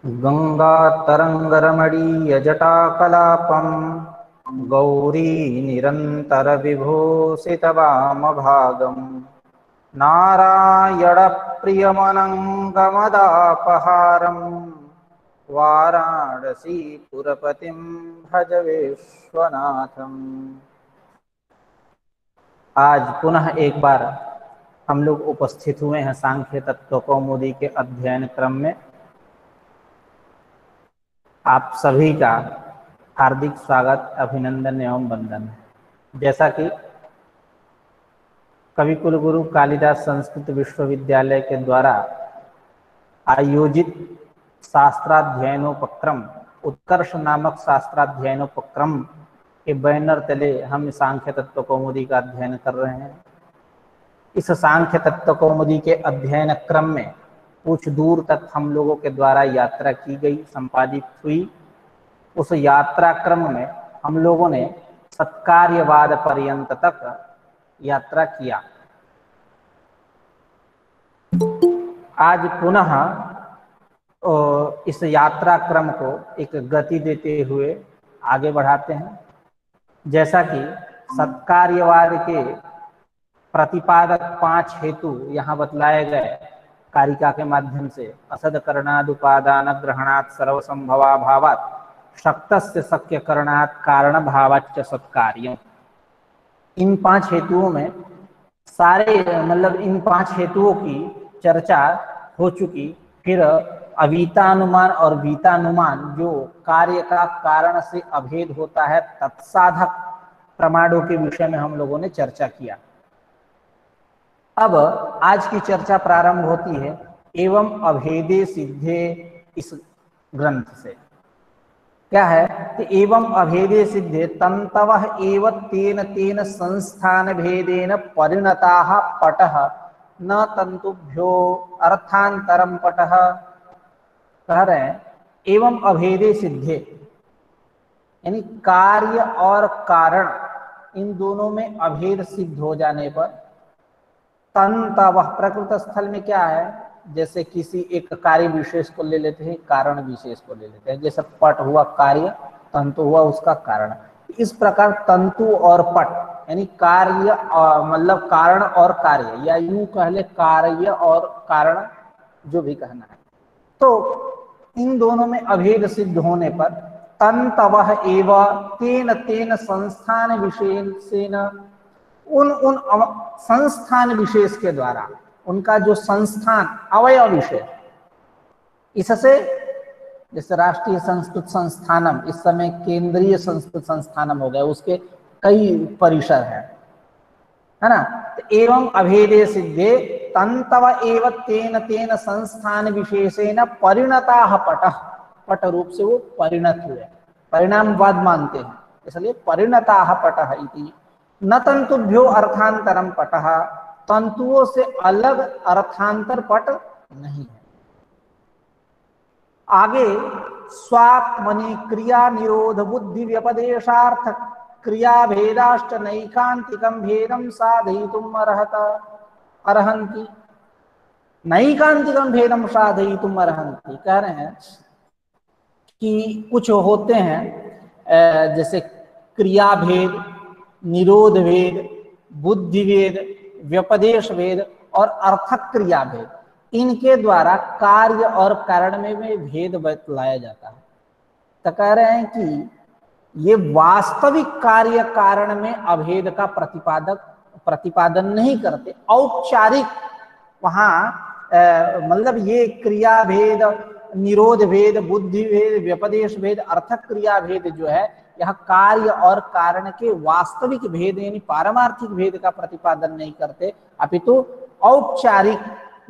गङ्गातरङ्गरमणीयजटाकलापं गौरी निरन्तरविभूषितवामभागं नारायणप्रियमनङ्गमदापहारं वाराणसीपुरपतिं भज विश्वनाथम्। आज पुनः एक बार हम लोग उपस्थित हुए हैं सांख्य तत्व कौमुदी के अध्ययन क्रम में। आप सभी का हार्दिक स्वागत, अभिनंदन एवं वंदन है। जैसा कि कवि कुलगुरु कालिदास संस्कृत विश्वविद्यालय के द्वारा आयोजित शास्त्राध्ययनोपक्रम उत्कर्ष नामक शास्त्राध्ययनोपक्रम के बैनर तले हम सांख्य तत्व कौमुदी का अध्ययन कर रहे हैं। इस सांख्य तत्व कौमुदी के अध्ययन क्रम में कुछ दूर तक हम लोगों के द्वारा यात्रा की गई, संपादित हुई। उस यात्रा क्रम में हम लोगों ने सत्कार्यवाद पर्यंत तक यात्रा किया। आज पुनः इस यात्रा क्रम को एक गति देते हुए आगे बढ़ाते हैं। जैसा कि सत्कार्यवाद के प्रतिपादक 5 हेतु यहाँ बतलाए गए कारिका के माध्यम से, असद करणाद उपादान ग्रहणात् सर्वसंभवा भावात् शक्तस्य शक्य करणात् कारण भावाच्च सत्कार्यम्। इन 5 हेतुओं में इन 5 हेतुओं की चर्चा हो चुकी। फिर अवीतानुमान और वीतानुमान, जो कार्य का कारण से अभेद होता है, तत्साधक प्रमाणों के विषय में हम लोगों ने चर्चा किया। अब आज की चर्चा प्रारंभ होती है एवं अभेदे सिद्धे इस ग्रंथ से। क्या है कि एवं अभेदे सिद्धे तंतवः एव तेन तेन संस्थान भेदेन परिणताः पटः न तंतुभ्यो अर्थांतरम पटः। कह रहे हैं एवं अभेदे सिद्धे, यानी कार्य और कारण इन दोनों में अभेद सिद्ध हो जाने पर तंतवः, प्रकृत स्थल में क्या है, जैसे किसी एक कार्य विशेष को ले लेते हैं, कारण विशेष को ले लेते हैं। जैसे पट हुआ कार्य, तंतु हुआ उसका कारण। इस प्रकार तंतु और पट यानी कार्य मतलब कारण और कार्य, या यूं कह ले कार्य और कारण, जो भी कहना है। तो इन दोनों में अभेद सिद्ध होने पर तंतवः एव तेन तेन संस्थान विशेषेण, उन संस्थान विशेष के द्वारा, उनका जो संस्थान अवयव विशेष, इससे जैसे राष्ट्रीय संस्कृत संस्थानम इस समय केंद्रीय संस्कृत संस्थानम हो गया, उसके कई परिसर है ना। तो एवं अभेदे सिद्धे तंतव एव तेन तेन संस्थान विशेषेण परिणताः पटः, पट रूप से वो परिणत हुए, परिणामवाद मानते हैं, इसलिए परिणताः पटः इति। न तंतुभ्यो अर्थांतरम पटः, तंतुओं से अलग अर्थांतर पट नहीं है। आगे स्वात्मनि क्रिया निरोध बुद्धि व्यपदेशार्थ क्रिया भेदाश्च नैकांतिकम भेदम साधयितुम अर्हन्ति। नैकांतिकम भेदम साधयितुम अर्हन्ति कह रहे हैं कि कुछ होते हैं जैसे क्रिया भेद, निरोध भेद, बुद्धि भेद, व्यपदेश भेद और अर्थक क्रिया भेद, इनके द्वारा कार्य और कारण में भेद बतलाया जाता है। तो कह रहे हैं कि ये वास्तविक कार्य कारण में अभेद का प्रतिपादन नहीं करते, औपचारिक वहां मतलब ये क्रिया भेद, निरोध भेद, बुद्धि भेद, व्यपदेश भेद, अर्थक क्रिया भेद जो है, यह कार्य और कारण के वास्तविक भेद यानी पारमार्थिक भेद का प्रतिपादन नहीं करते, अपितु औपचारिक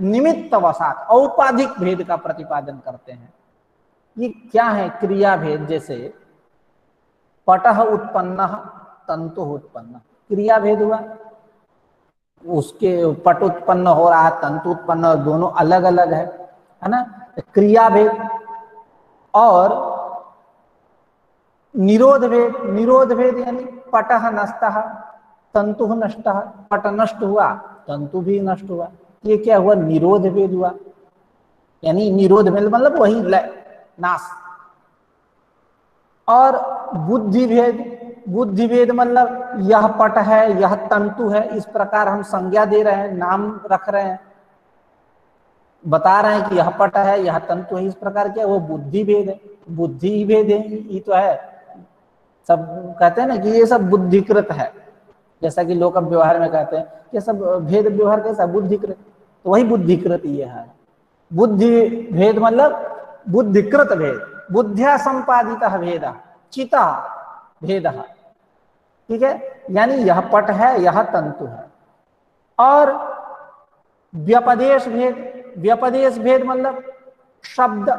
निमित्त वसात औपाधिक भेद का प्रतिपादन करते हैं। ये क्या है क्रिया भेद? जैसे पटः उत्पन्न तंतु उत्पन्न, क्रिया भेद हुआ, उसके पट उत्पन्न हो रहा है, तंतु उत्पन्न, दोनों अलग अलग है ना। क्रिया भेद और निरोध भेद, निरोध भेद यानी पटः नष्टः तंतु नष्टः, पट नष्ट हुआ तंतु भी नष्ट हुआ, ये क्या हुआ? निरोध भेद हुआ। यानी निरोध भेद मतलब वही नाश। और बुद्धि भेद, बुद्धि भेद मतलब यह पट है, यह तंतु है, इस प्रकार हम संज्ञा दे रहे हैं, नाम रख रहे हैं, बता रहे हैं कि यह पट है, यह तंतु है, इस प्रकार क्या वो बुद्धि भेद है। बुद्धि भेद है, ये तो है। सब कहते हैं ना कि ये सब बुद्धिकृत है, जैसा कि लोक व्यवहार में कहते हैं कि सब भेद व्यवहार कैसा बुद्धिकृत, तो वही बुद्धिकृत ये है। बुद्धि भेद मतलब बुद्धिकृत भेद, बुद्धिया संपादित भेद, चिता भेद, ठीक है, यानी यह पट है, यह तंतु है। और व्यपदेश भेद, व्यपदेश भेद मतलब शब्द,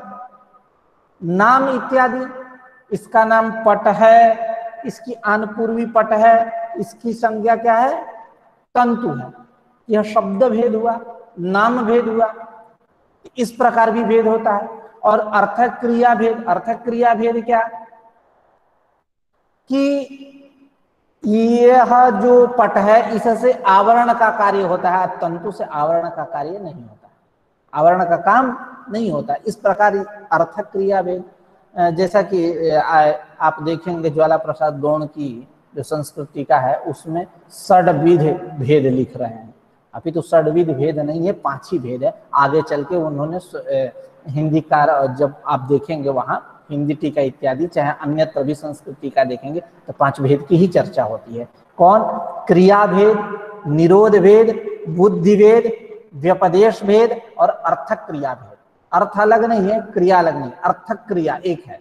नाम इत्यादि, इसका नाम पट है, इसकी अनुपूर्वी पट है, इसकी संज्ञा क्या है, तंतु है, यह शब्द भेद हुआ, नाम भेद हुआ, इस प्रकार भी भेद होता है। और अर्थक क्रिया भेद, अर्थक क्रिया भेद क्या कि यह जो पट है इससे आवरण का कार्य होता है, तंतु से आवरण का कार्य नहीं होता, आवरण का काम नहीं होता, इस प्रकार अर्थक क्रिया भेद। जैसा कि आप देखेंगे ज्वाला प्रसाद गौड़ की जो संस्कृति का है उसमें षड्विध भेद लिख रहे हैं, अभी तो षड्विध भेद नहीं है, 5 ही भेद है। आगे चल के उन्होंने हिंदी का, जब आप देखेंगे वहां हिंदी टीका इत्यादि चाहे अन्यत्र भी संस्कृति का देखेंगे तो 5 भेद की ही चर्चा होती है। कौन? क्रिया भेद, निरोध भेद, बुद्धि भेद, व्यपदेश भेद और अर्थक क्रिया भेद। अर्थ अलग नहीं है, क्रिया अलग नहीं, अर्थक क्रिया एक है।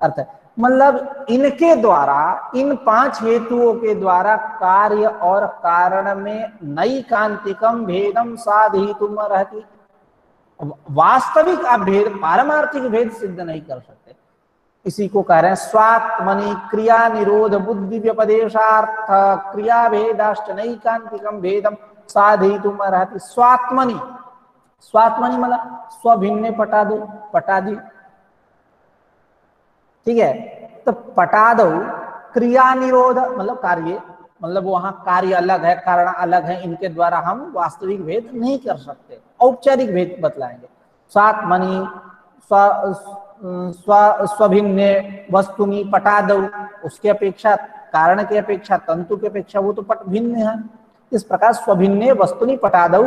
अर्थ मतलब इनके द्वारा, इन 5 हेतुओं के द्वारा कार्य और कारण में नैकांतिकम भेदम साधितुम रहती। वास्तविक आप भेद, पारमार्थिक भेद सिद्ध नहीं कर सकते। इसी को कह रहे हैं स्वात्मनि क्रिया निरोध बुद्धि व्यपदेशार्थ क्रिया भेदाश्च नैकांतिकम भेदम साधितुम रहती। स्वात्मनि, स्वात्मनि मतलब स्वभिन्ने पटादो, पटादी, ठीक है, तो पटादो क्रिया निरोध मतलब कार्य, मतलब वहां कार्य अलग है, कारण अलग है, इनके द्वारा हम वास्तविक भेद नहीं कर सकते, औपचारिक भेद बतलाएंगे। स्वात्मनि स्वभिन्ने वस्तुनि पटादौ, उसके अपेक्षा, कारण की अपेक्षा, तंतु की अपेक्षा वो तो पट भिन्न है, इस प्रकार स्वभिन्ने वस्तुनि पटादौ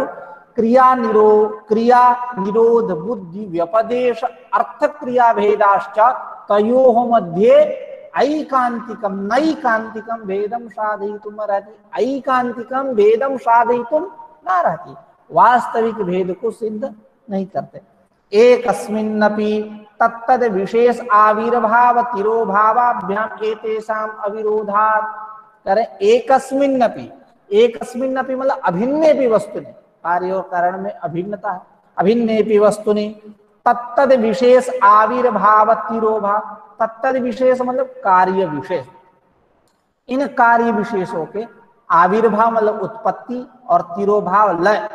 क्रिया निरोध बुद्धि व्यपदेश अर्थ क्रिया भेदाश्च तयोः मध्ये ऐकांतिकम नैकांतिकम भेदम साधयितुम रहती। ऐकांतिकम भेदम साधयितुम न रहती, वास्तविक भेद को सिद्ध नहीं करते। एकस्मिन्नपि तत्तद विशेष आविर्भाव तिरोभावाभ्याम एतेषाम अविरोधात्, करें एकस्मिन्नपि, एकस्मिन्नपि मतलब अभिन्नेपि वस्तुनि, कार्य और कारण में अभिन्नता है, अभिन्नेपि वस्तुनि तत्तद विशेष आविर्भाव तिरोभाव, तत्तद विशेष मतलब कार्य विशेष, इन कार्य विशेषों के आविर्भाव मतलब उत्पत्ति और तिरोभाव लय,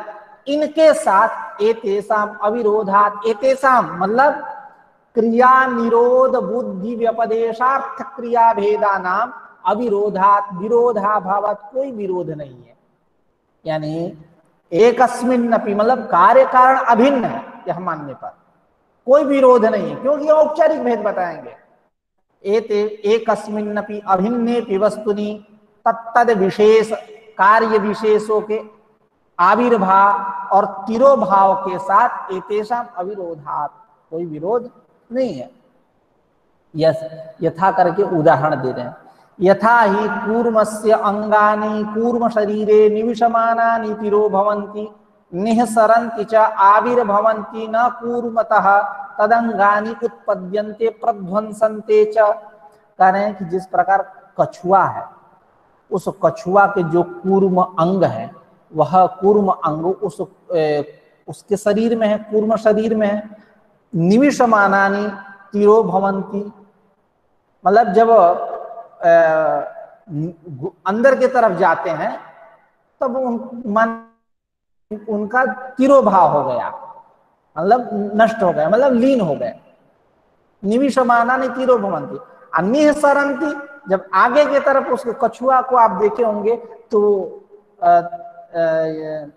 इनके साथ एतेषाम अविरोधात, एतेषाम मतलब क्रिया निरोध बुद्धि व्यपदेशार्थ क्रिया भेदा नाम अविरोधात, विरोधाभावात कोई विरोध नहीं है। यानी एकस्मिन्नपि मतलब कार्य कारण अभिन्न है, यह मानने पर कोई विरोध नहीं है, क्योंकि औपचारिक भेद बताएंगे। एते एकस्मिन्नपि अभिन्नेपि वस्तुनि तत्तद विशेष कार्य विशेषों के आविर्भाव और तिरोभाव के साथ एतेषाम अविरोधात, कोई विरोध नहीं है। यस, यथा करके उदाहरण दे रहे हैं। यथा ही कूर्मस्य अंगानि कूर्म शरीरे निविशमानानि तिरो भवन्ति निःसरन्ति च आविर्भवन्ति न कूर्मतः तदंगानि उत्पद्यन्ते प्रध्वंसन्ते च। कह रहे हैं कि जिस प्रकार कछुआ है, उस कछुआ के जो कूर्म अंग है, वह कूर्म अंग उसके शरीर में है, कूर्म शरीर में है। निविशमानानि तिरो भवन्ति मतलब जब अंदर की तरफ जाते हैं तब उनका तिरोभाव हो गया, मतलब नष्ट हो गया, मतलब लीन हो गए। निविशमानानि तिरो भवन्ति। निःसरन्ति, जब आगे की तरफ उसके कछुआ को आप देखे होंगे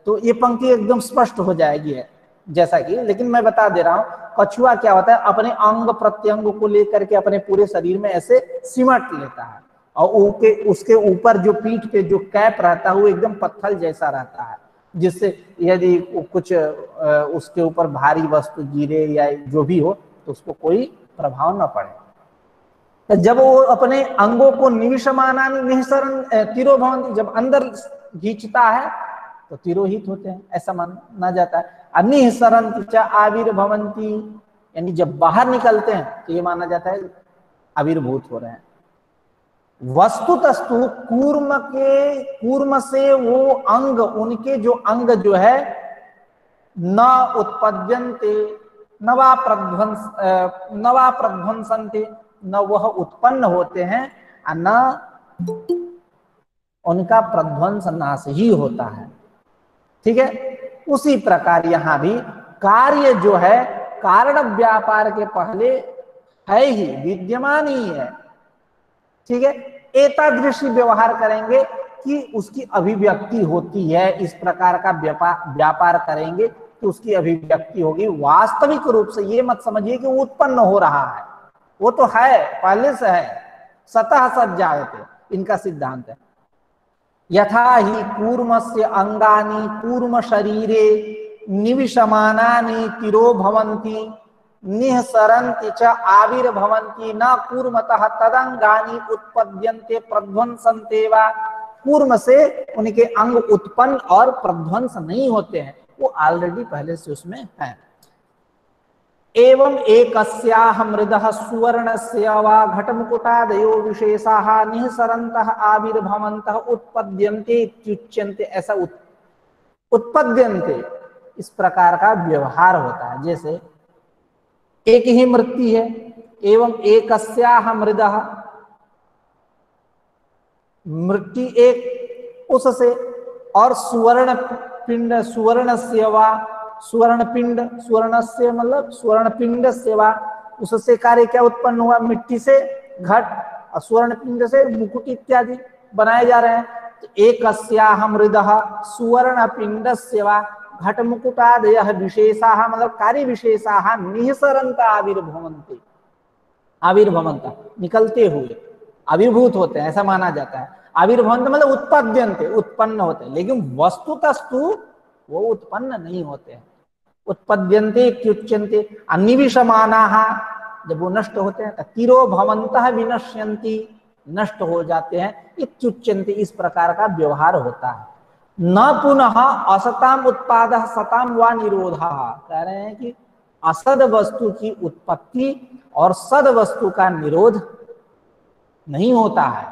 तो ये पंक्ति एकदम स्पष्ट हो जाएगी है। जैसा कि, लेकिन मैं बता दे रहा हूं, कछुआ क्या होता है, अपने अंग प्रत्यंग को लेकर के अपने पूरे शरीर में ऐसे सिमट लेता है, और उसके ऊपर जो पीठ पे जो कैप रहता है वो एकदम पत्थर जैसा रहता है, जिससे यदि कुछ उसके ऊपर भारी वस्तु गिरे या जो भी हो तो उसको कोई प्रभाव न पड़े। तो जब वो अपने अंगों को निविशमानानि निःसरन् तिरोभवन्ति, जब अंदर खींचता है तो तिरोहित होते हैं, ऐसा माना जाता है। अनिःसरन्ति च आविर्भवन्ति, यानी जब बाहर निकलते हैं तो ये माना जाता है आविर्भूत हो रहे हैं। वस्तुतस्तु कूर्म से वो अंग, उनके जो अंग जो है न उत्पद्यन्ते नवा प्रध्वंसन्ते, न वह उत्पन्न होते हैं और न उनका प्रध्वंस नाश ही होता है। ठीक है, उसी प्रकार यहां भी कार्य जो है कारण व्यापार के पहले है ही, विद्यमान ही है। ठीक है, एतादृशी व्यवहार करेंगे कि उसकी अभिव्यक्ति होती है, इस प्रकार का व्यापार करेंगे तो उसकी अभिव्यक्ति होगी। वास्तविक रूप से ये मत समझिए कि वो उत्पन्न हो रहा है, वो तो है, पहले से है, सतः सज्जायते, इनका सिद्धांत है। यथा ही कूर्मस्य अंगानि कूर्म शरीरे निविशमानानि तिरो भवन्ति निःसरन्ति च आविर्भवन्ति न कूर्मतः तदंगानि उत्पद्यन्ते प्रध्वंसन्ते वा, कूर्म से उनके अंग उत्पन्न और प्रध्वंस नहीं होते हैं, वो ऑलरेडी पहले से उसमें है। एवं एकस्याह मृदः सुवर्णस्य वा घटमुकुटादयो विशेषाः निःसरन्तः आविर्भवन्तः उत्पद्यन्ते इत्युच्यन्ते, ऐसा उत्पद्यन्ते इस प्रकार का व्यवहार होता है। जैसे एक ही मृत्यु है, एवं एकस्याह मृदः, मृत्यु एक उससे, और सुवर्ण पिंड सुवर्णस्य वा, सुवर्ण पिंड, सुवर्णस्य मतलब स्वर्ण पिंड से वा, उससे कार्य क्या उत्पन्न हुआ, मिट्टी से घट, और स्वर्ण पिंड से मुकुट इत्यादि बनाए जा रहे हैं। तो एकस्याह मृदः सुवर्ण पिंडस्य वा घट मुकुटादयः विशेषाः, मतलब कार्य विशेषाः निःसरन्त आविर्भवन्ति, आविर्भवन्त निकलते हुए आविर्भूत होते हैं, ऐसा माना जाता है। आविर्भवन्त मतलब उत्पद्यन्ते, उत्पन्न होते हैं, लेकिन वस्तुतस्तु वो उत्पन्न नहीं होते हैं। उत्पद्यन्ते इत्युच्यन्ते अनिविशमानाः, जब वो नष्ट होते हैं, तिरो भवन्तः विनश्यन्ति, नष्ट हो जाते हैं, इत्युच्यन्ते इस प्रकार का व्यवहार होता है। न पुनः असताम उत्पादः सताम वा निरोधः, कह रहे हैं कि असद वस्तु की उत्पत्ति और सद वस्तु का निरोध नहीं होता है।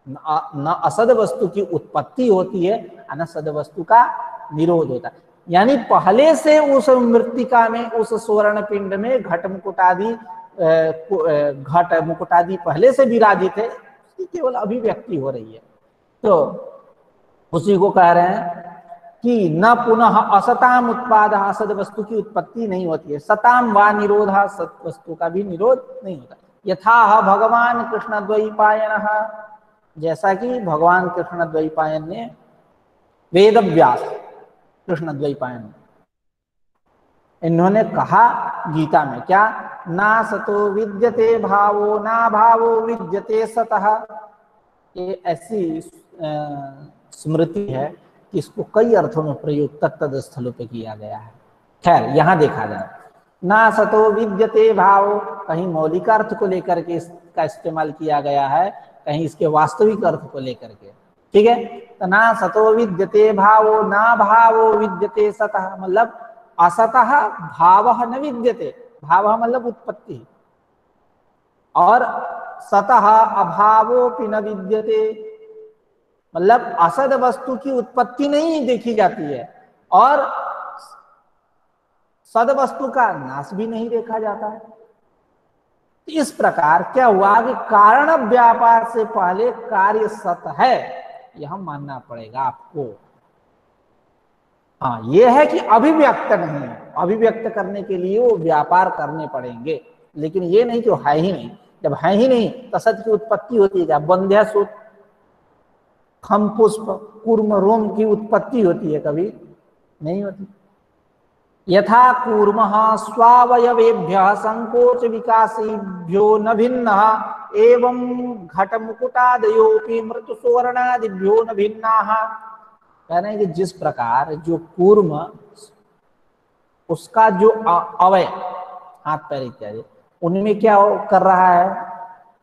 न असद वस्तु की उत्पत्ति होती है, न सद वस्तु का निरोध होता है। यानी पहले से उस मृत्तिका में, उस स्वर्ण पिंड में घट मुकुटादि पहले से विराजित है, उसकी केवल अभिव्यक्ति हो रही है। तो उसी को कह रहे हैं कि न पुनः असताम उत्पाद, असद वस्तु की उत्पत्ति नहीं होती है, सताम वा निरोध, सत वस्तु का भी निरोध नहीं होता। यथा भगवान कृष्ण द्वैपायन, जैसा कि भगवान कृष्ण द्वैपायन ने, वेद व्यास कृष्ण द्वैपायन, इन्होंने कहा गीता में क्या, ना सतो विद्यते भावो ना भावो विद्यते सतः। ये ऐसी स्मृति है कि इसको कई अर्थों में प्रयोग तत्तद स्थलों पे किया गया है। खैर यहां देखा जाए, ना सतो विद्यते भावो, कहीं मौलिक अर्थ को लेकर के इसका इस्तेमाल किया गया है, कहीं इसके वास्तविक अर्थ को लेकर के। ठीक है, तो ना सतो विद्यते भावो ना भावो विद्यते सतः, मतलब असतः भावः न विद्यते, भावः मतलब उत्पत्ति, और सतः अभावोपि न विद्यते, मतलब असद वस्तु की उत्पत्ति नहीं देखी जाती है और सद वस्तु का नाश भी नहीं देखा जाता है। इस प्रकार क्या हुआ कि कारण व्यापार से पहले कार्य सत है, यह मानना पड़ेगा आपको। हाँ, यह है कि अभिव्यक्त नहीं है, अभिव्यक्त करने के लिए वो व्यापार करने पड़ेंगे, लेकिन ये नहीं कि है ही नहीं। जब है ही नहीं तो सत की उत्पत्ति होती है क्या? बंध्या सूत, खम पुष्प, कूर्म रोम की उत्पत्ति होती है? कभी नहीं होती। यथा कूर्मः स्वावयवेभ्यः संकोच विकासेभ्यो न भिन्नः एवं घटमुकुटादयोपि मृत सुवर्णादिभ्यो न भिन्नाः। कह रहे हैं कि जिस प्रकार जो कूर्म उसका जो अवय हाथ पैर इत्यादि उनमें क्या कर रहा है,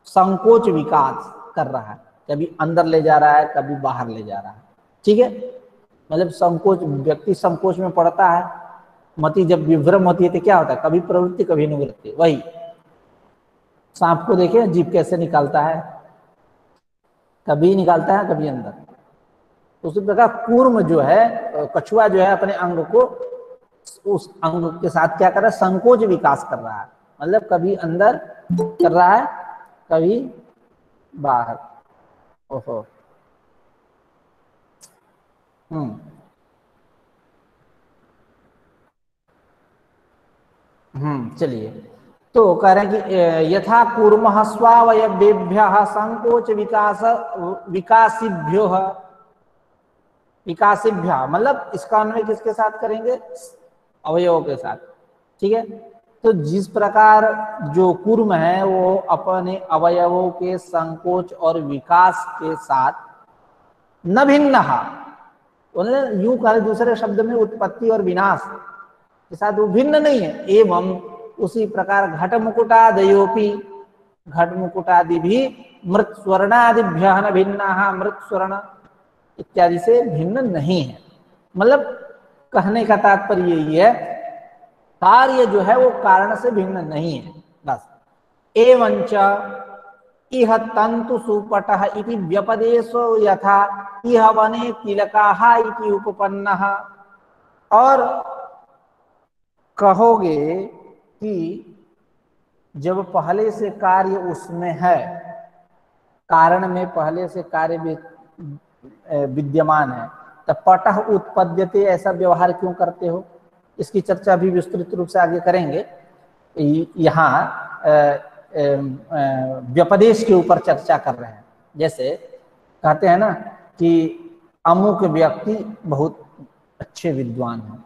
संकोच विकास कर रहा है, कभी अंदर ले जा रहा है कभी बाहर ले जा रहा है। ठीक है, मतलब संकोच, व्यक्ति संकोच में पड़ता है, मति जब विभ्रम होती है तो क्या होता है, कभी प्रवृत्ति कभी निवृत्ति। वही सांप को देखे जीभ कैसे निकालता है, कभी निकालता है कभी अंदर। तो उसी प्रकार कूर्म जो है, कछुआ जो है अपने अंग को उस अंग के साथ क्या कर रहा है, संकोच विकास कर रहा है, मतलब कभी अंदर कर रहा है कभी बाहर। ओहो, चलिए। तो कह रहे हैं कि यथा कूर्मः स्वावयवेभ्यः संकोच विकासिभ्यो विकासिभ्य, मतलब इसका अन्वय किसके साथ करेंगे, अवयवों के साथ। ठीक है, तो जिस प्रकार जो कूर्म है वो अपने अवयवों के संकोच और विकास के साथ न भिन्न, यूं कह दूसरे शब्द में उत्पत्ति और विनाश के साथ वो भिन्न नहीं है। एवं उसी प्रकार घट मुकुटादयोपि, घट मुकुटादि भी मृत स्वर्णादिभ्य न भिन्ना, मृत स्वर्ण इत्यादि से भिन्न नहीं है। मतलब कहने का तात्पर्य यही है, कार्य जो है वो कारण से भिन्न नहीं है, बस। एवंच इह तंतु सुपटः इति व्यपदेशो यथा इह वने तिलकाः इति उपपन्नः। और कहोगे कि जब पहले से कार्य उसमें है, कारण में पहले से कार्य विद्यमान है, तब पटः उत्पद्यते, ऐसा व्यवहार क्यों करते हो। इसकी चर्चा भी विस्तृत रूप से आगे करेंगे। यहाँ व्यपदेश के ऊपर चर्चा कर रहे हैं। जैसे कहते हैं ना कि अमुक व्यक्ति बहुत अच्छे विद्वान हैं।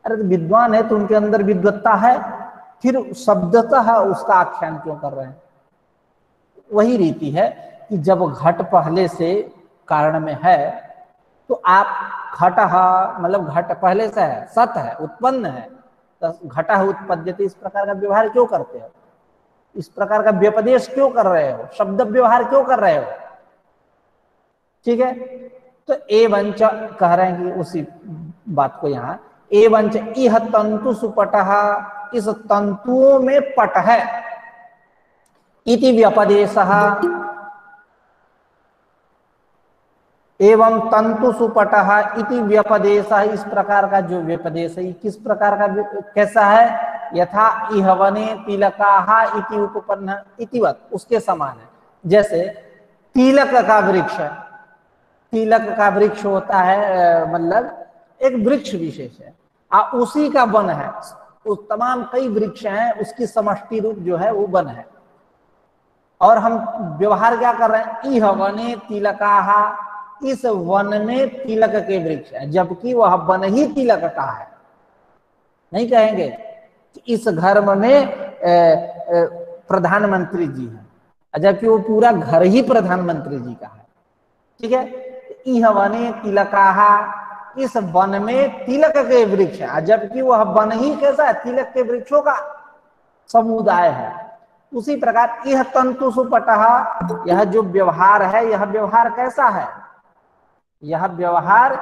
अरे तो विद्वान है तो उनके अंदर विद्वत्ता है, फिर शब्दतः उसका आख्यान क्यों कर रहे हैं। वही रीति है कि जब घट पहले से कारण में है तो आप घट, मतलब घट पहले से है, सत है, उत्पन्न है, तो घट उत्पद्यते, इस प्रकार का व्यवहार क्यों करते हो, इस प्रकार का व्यपदेश क्यों कर रहे हो, शब्द व्यवहार क्यों कर रहे हो। ठीक है, तो एवंच कह रहे हैं कि उसी बात को यहाँ, एवंच इह तंतु सुपटः, इस तंतुओं में पट है, इति व्यपदेशः, एवं तंतु सुपटः इति व्यपदेशः, इस प्रकार का जो व्यपदेश है किस प्रकार का, कैसा है, यथा इह वने तिलकाः इति उपपन्न इतिवत, उसके समान है। जैसे तिलक का वृक्ष, तिलक का वृक्ष होता है, मतलब एक वृक्ष विशेष है, उसी का वन है, उस तमाम कई वृक्ष हैं, उसकी समष्टि रूप जो है वो वन है। और हम व्यवहार क्या कर रहे हैं, इह वने तिलकाः, इस वन में तिलक के वृक्ष है, जबकि वह वन ही तिलक का है। नहीं कहेंगे कि इस घर में प्रधानमंत्री जी हैं, जबकि वो पूरा घर ही प्रधानमंत्री जी का है। ठीक है, इह वने तिलकाः, इस वन में तिलक के वृक्ष है, जबकि वह वन ही कैसा है, तिलक के वृक्षों का समुदाय है। उसी प्रकार यह तंतु सुपटः, यह जो व्यवहार है, यह व्यवहार कैसा है, यह व्यवहार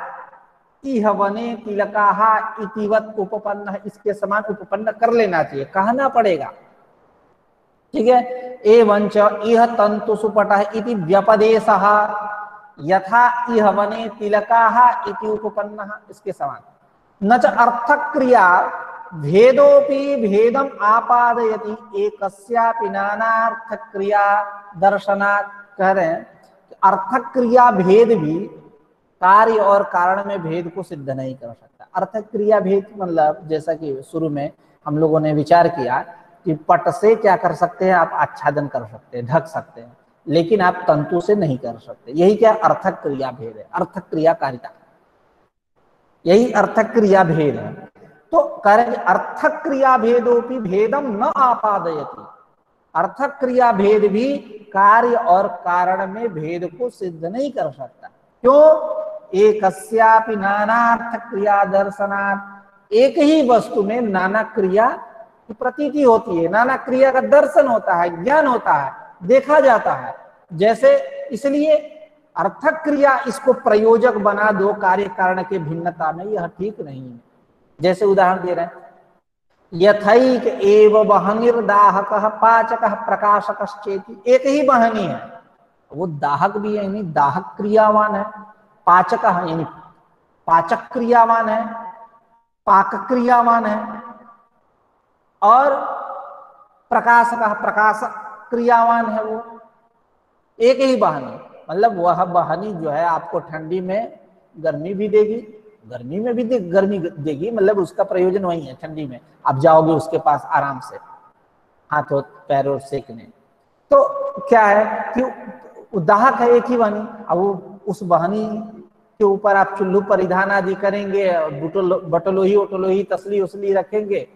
इह वने तिलकाः इतिवत उपपन्न, इसके समान उपपन्न कर लेना चाहिए, कहना पड़ेगा। ठीक है, एवंच इह तंतु सुपटः इति व्यपदेशः यथा इह वने तिलकाः इति उपपन्नः, इसके समान। न च अर्थक्रिया भेदोपि भेदम आपादयति एकस्यापि नानार्थक्रिया दर्शनात्। कह रहे हैं अर्थक्रिया भेद भी कार्य और कारण में भेद को सिद्ध नहीं कर सकता। अर्थक्रिया भेद मतलब जैसा कि शुरू में हम लोगों ने विचार किया कि पट से क्या कर सकते हैं, आप आच्छादन कर सकते हैं, ढक सकते हैं, लेकिन आप तंतु से नहीं कर सकते। यही क्या अर्थक क्रिया भेद है, अर्थक क्रिया कारिता, यही अर्थक क्रिया भेद है। तो कह रहे हैं अर्थक क्रिया भेदोपि भेदम न आपादयति, अर्थक क्रिया भेद भी कार्य और कारण में भेद को सिद्ध नहीं कर सकता। क्यों? एकस्यापि नानार्थ क्रिया दर्शनात्, एक ही वस्तु में नाना क्रिया की प्रतीति होती है, नाना क्रिया का दर्शन होता है, ज्ञान होता है, देखा जाता है। जैसे इसलिए अर्थक क्रिया इसको प्रयोजक बना दो कार्य कारण के भिन्नता में, यह ठीक नहीं है। जैसे उदाहरण दे रहे हैं, यथैक एव वहनिर्दाहकः पाचकः प्रकाशकश्चेति, एक ही वहनी है, वो दाहक भी है यानी दाहक क्रियावान है, पाचक है यानी पाचक क्रियावान है, पाक क्रियावान है, और प्रकाशक प्रकाश क्रियावान है। वो एक ही वाहनी, मतलब वह वाहनी जो है आपको ठंडी में गर्मी भी देगी, गर्मी में भी गर्मी देगी, मतलब उसका प्रयोजन वही है। ठंडी में आप जाओगे उसके पास आराम से हाथों पैरों सेकने, तो क्या है कि दाहक है एक ही वाहनी। अब वो उस वाहनी के ऊपर आप चुल्लू परिधान आदि करेंगे, बटलोही ओटलोही तसली उसली रखेंगे,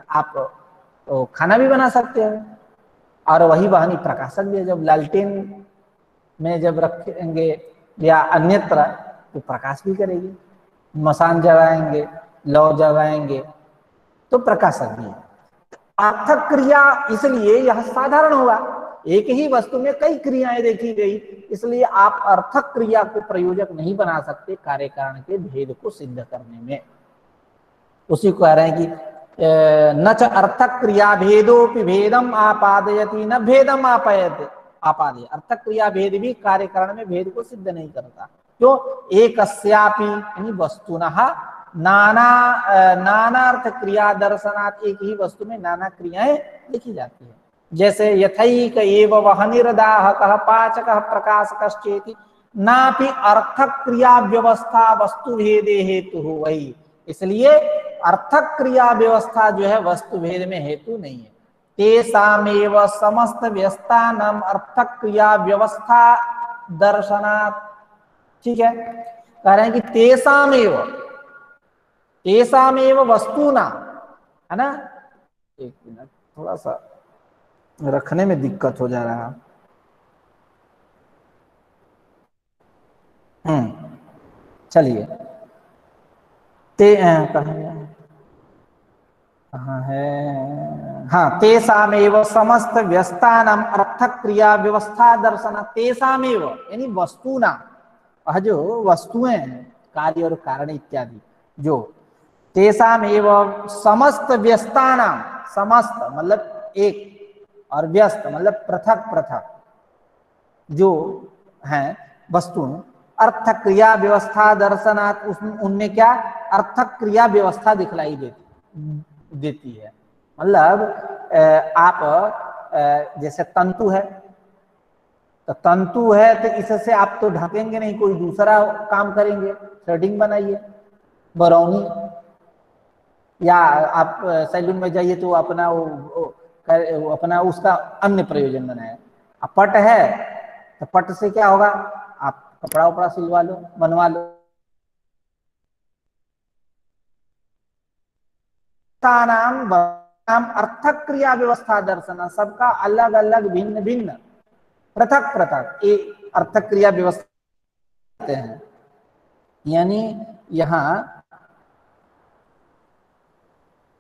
आप तो खाना भी बना सकते हैं। और वही वाहनी प्रकाशक भी है, जब लालटेन में जब रखेंगे या अन्यत्र तो प्रकाश भी करेगी, मसान जलाएंगे, लौ जलाएंगे तो प्रकाशक भी है। अर्थक क्रिया इसलिए यह साधारण हुआ, एक ही वस्तु में कई क्रियाएं देखी गई, इसलिए आप अर्थक क्रिया को प्रयोजक नहीं बना सकते कार्य कारण के भेद को सिद्ध करने में। उसी को कह रहे हैं कि न च अर्थक क्रिया भेदोपि भेदम आपादयति न भेदम आपादयति, अर्थक क्रिया भेद भी कार्य कारण में भेद को सिद्ध नहीं करता। क्यों? एकस्यापि यानी वस्तुनः नानार्थ क्रिया दर्शनात्, एक ही वस्तु में नाना क्रियाएं देखी जाती है। जैसे यथैक एव वहनिर्दाहकः पाचकः प्रकाशकश्चेति नापि अर्थक क्रिया व्यवस्था वस्तु भेदे हेतु, वही इसलिए अर्थक क्रिया व्यवस्था जो है वस्तु भेद में हेतु नहीं है। तेषामेव समस्त व्यस्तानाम अर्थक क्रिया व्यवस्था दर्शनात्, ठीक है। कह रहे हैं कि तेषामेव वस्तुना, है ना। एक मिनट, थोड़ा सा रखने में दिक्कत हो जा रहा है। चलिए, कहाँ है, हाँ, तेषामेव समस्त व्यस्तानाम अर्थक क्रिया व्यवस्था दर्शन, तेषामेव यानी वस्तुना, जो वस्तुएं हैं कार्य और कारण इत्यादि, जो तेषामेव समस्त व्यस्तानाम, समस्त मतलब एक और व्यस्त मतलब पृथक पृथक जो हैं वस्तु, अर्थक क्रिया व्यवस्था दर्शनात्, उनमें क्या अर्थक क्रिया व्यवस्था दिखलाई देती है। मतलब आप जैसे तंतु है, तो तंतु है तो इससे आप तो ढकेंगे नहीं, कोई दूसरा काम करेंगे, थ्रेडिंग बनाइए, बरौनी, या आप सैलून में जाइए तो अपना वो अपना उसका अन्य प्रयोजन बनाए। अब पट है तो पट से क्या होगा, आप कपड़ा उपड़ा सिलवा लो, बनवा लो। नाम अर्थक क्रिया व्यवस्था दर्शन, सबका अलग अलग भिन्न भिन्न पृथक पृथक एक अर्थक क्रिया व्यवस्था हैं। यानी यहाँ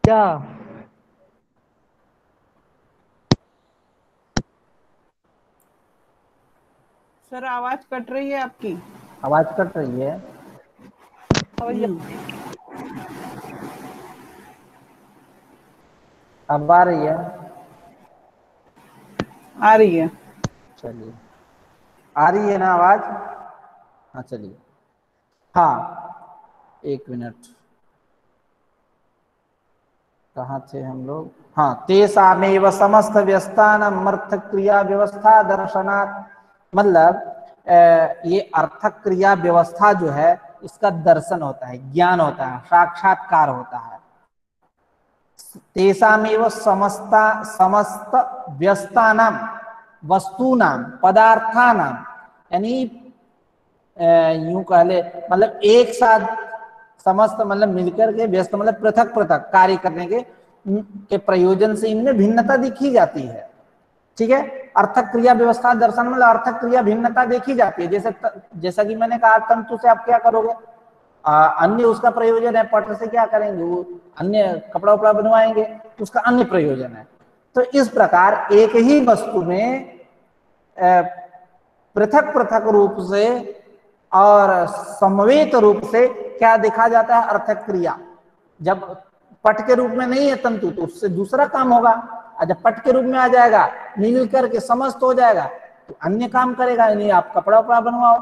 क्या सर आवाज कट रही है आपकी, आवाज कट रही है। अब आ रही है, आ रही है। चलिए, आ रही है ना आवाज? हाँ चलिए, हाँ एक मिनट, कहाँ थे हम लोग? हाँ, तेषामेव समस्त व्यस्तानाम अर्थक क्रिया व्यवस्था दर्शनात्, मतलब ये अर्थक क्रिया व्यवस्था जो है इसका दर्शन होता है, ज्ञान होता है, साक्षात्कार होता है। तेषामेव समस्त व्यस्तानाम वस्तुनाम पदार्थानाम, यानी यूं कह ले मतलब एक साथ समस्त मतलब मिलकर के, व्यस्त मतलब पृथक पृथक कार्य करने के प्रयोजन से इनमें भिन्नता दिखी जाती है। ठीक है, अर्थक क्रिया व्यवस्था दर्शन मतलब अर्थक क्रिया भिन्नता देखी जाती है। जैसा कि मैंने कहा, तंतु से आप क्या करोगे, अन्य उसका प्रयोजन है, पट से क्या करेंगे, वो अन्य कपड़ा उपड़ा बनवाएंगे, उसका अन्य प्रयोजन है। तो इस प्रकार एक ही वस्तु में पृथक पृथक रूप से और समवेत रूप से क्या देखा जाता है, अर्थक क्रिया। जब पट के रूप में नहीं है तंतु तो उससे दूसरा काम होगा, और जब पट के रूप में आ जाएगा, मिल करके समस्त हो जाएगा, तो अन्य काम करेगा, यानी आप कपड़ा उपड़ा बनवाओ।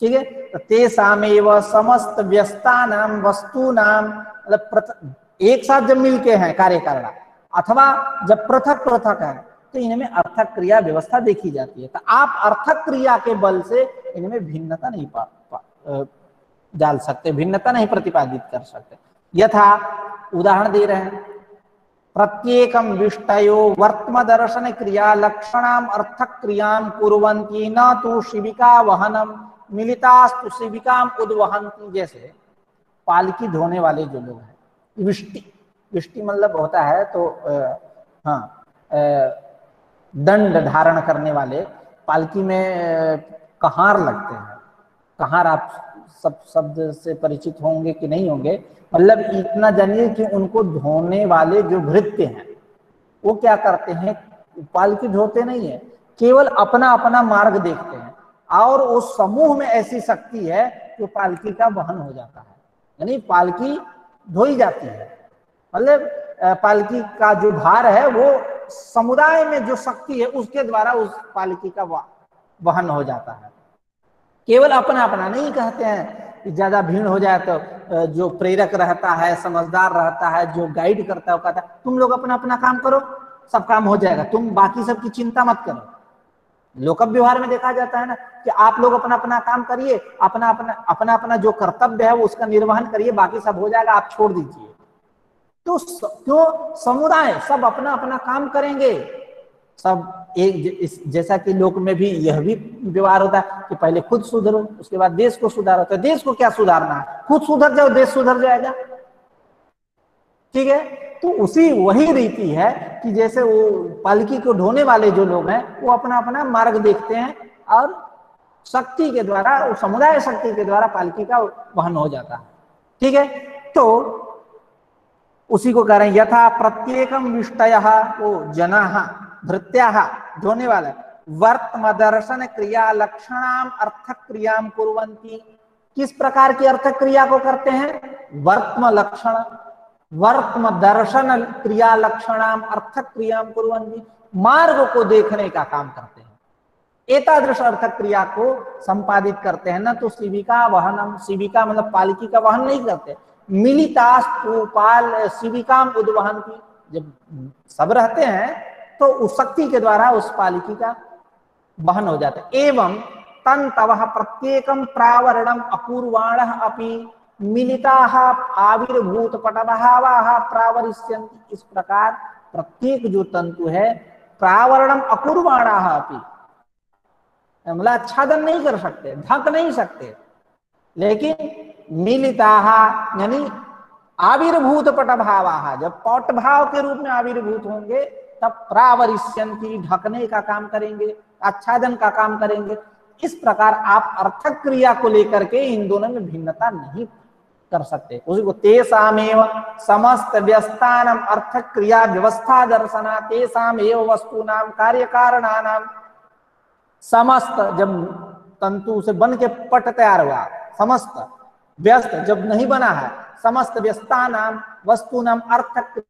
ठीक है, तो तेसामेव समस्त व्यस्ता नाम वस्तु नाम, मतलब एक साथ जब मिलके हैं कार्य करना, अथवा जब पृथक पृथक है, तो इनमें अर्थक क्रिया व्यवस्था देखी जाती है। तो आप अर्थक क्रिया के बल से इनमें भिन्नता नहीं डाल सकते, भिन्नता नहीं प्रतिपादित कर सकते। यथा उदाहरण दे रहे हैं, प्रत्येकम विष्टयो वर्तम दर्शन क्रिया लक्षणाम अर्थक क्रियाम कुर्वन्ति न तो शिविका वहनम मिलितास्तु शिविकाम उद्वहन्ति। जैसे पालकी धोने वाले जो लोग हैं, विष्टि, विष्टि मतलब होता है तो दंड धारण करने वाले, पालकी में कहार लगते हैं। कहार आप सब शब्द से परिचित होंगे कि नहीं होंगे, मतलब इतना जानिए कि उनको धोने वाले जो भृत्य हैं वो क्या करते हैं, पालकी धोते नहीं है, केवल अपना अपना मार्ग देखते हैं, और उस समूह में ऐसी शक्ति है कि पालकी का वहन हो जाता है, यानी पालकी धोई जाती है। मतलब पालकी का जो भार है वो समुदाय में जो शक्ति है उसके द्वारा उस पालकी का वहन हो जाता है। केवल अपना अपना नहीं कहते हैं कि ज्यादा भीड़ हो जाए तो जो प्रेरक रहता है, समझदार रहता है, जो गाइड करता है, वो कहता है तुम लोग अपना अपना काम करो, सब काम हो जाएगा, तुम बाकी सब की चिंता मत करो। लोक व्यवहार में देखा जाता है ना कि आप लोग अपना अपना काम करिए, अपना अपना जो कर्तव्य है वो उसका निर्वहन करिए, बाकी सब हो जाएगा, आप छोड़ दीजिए। तो क्यों, समुदाय सब अपना अपना काम करेंगे, सब एक, जैसा कि लोक में भी यह भी व्यवहार होता है कि पहले खुद सुधरो उसके बाद देश को सुधारो। तो देश को क्या सुधारना है, खुद सुधर जाओ देश सुधर जाएगा। ठीक है, तो उसी वही रीति है कि जैसे वो पालकी को ढोने वाले जो लोग हैं वो अपना अपना मार्ग देखते हैं, और शक्ति के द्वारा, समुदाय शक्ति के द्वारा पालकी का वहन हो जाता है। ठीक है, तो उसी को कह रहे हैं, यथा प्रत्येकम विष्टयः, वो जनाः भृत्याः धोने वाला, वर्तम दर्शन क्रिया लक्षणाम अर्थक क्रियाम कुर्वन्ति। किस प्रकार की अर्थक क्रिया को करते हैं, वर्तम लक्षण, वर्तम दर्शन क्रिया लक्षणाम अर्थक क्रियाम कुर्वन्ति, मार्ग को देखने का काम करते हैं, एतादृश अर्थक क्रिया को संपादित करते हैं। ना तो शिविका वहनम, शिविका मतलब पालकी का वहन नहीं करते, मिलितास्तु पाल शिविकाम उद्वहन्ति, जब सब रहते हैं तो उस शक्ति के द्वारा उस पालकी का वहन हो जाता है। एवं तन्तवः प्रत्येकम प्रावरणम अपूर्वाणः अपि मिलिताः आविर्भूत पटभावाः प्रावरिष्यन्ति। इस प्रकार प्रत्येक जो तंतु है, प्रावरणम अपूर्वाणाः अपि, मतलब आच्छादन नहीं कर सकते, ढक नहीं सकते, लेकिन मिलिताः यानी आविर्भूत पटभावाः, जब पट भाव के रूप में आविर्भूत होंगे तब प्रावरिष्यन्ति, ढकने का काम करेंगे, आच्छादन का काम करेंगे। इस प्रकार आप अर्थक क्रिया को लेकर के इन दोनों में भिन्नता नहीं कर सकते। उसी को तेषामेव समस्त व्यस्तानाम अर्थक क्रिया व्यवस्था दर्शना तेषामेव वस्तूनाम कार्य कारणानाम, समस्त जब तंतु से बन के पट तैयार हुआ, समस्त व्यस्त जब नहीं बना है, समस्त व्यस्तानाम वस्तूनाम अर्थक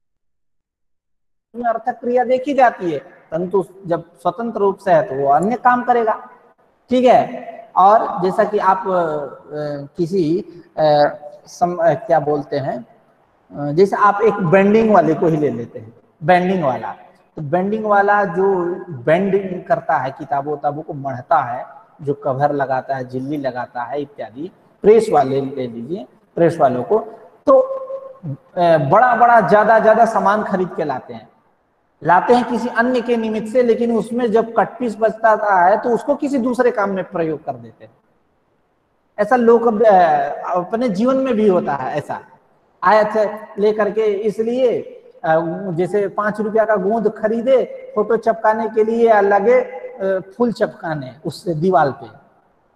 क्रिया देखी जाती है। तंतु जब स्वतंत्र रूप से है तो वो अन्य काम करेगा। ठीक है, और जैसा कि आप किसी क्या बोलते हैं, जैसे आप एक बेंडिंग वाले को ही ले लेते हैं, बेंडिंग वाला, तो बेंडिंग वाला जो बेंडिंग करता है, किताबों को मढ़ता है, जो कवर लगाता है, झिल्ली लगाता है इत्यादि, प्रेस वाले ले लीजिए, प्रेस वालों को, तो बड़ा बड़ा ज्यादा सामान खरीद के लाते हैं किसी अन्य के निमित्त से, लेकिन उसमें जब कट पीस बचता है तो उसको किसी दूसरे काम में प्रयोग कर देते हैं। ऐसा लोग अपने जीवन में भी होता है। ऐसा आयत लेकर के, इसलिए जैसे 5 रुपया का गोंद खरीदे फोटो चिपकाने के लिए या लगे फूल चिपकाने उससे दीवार पे,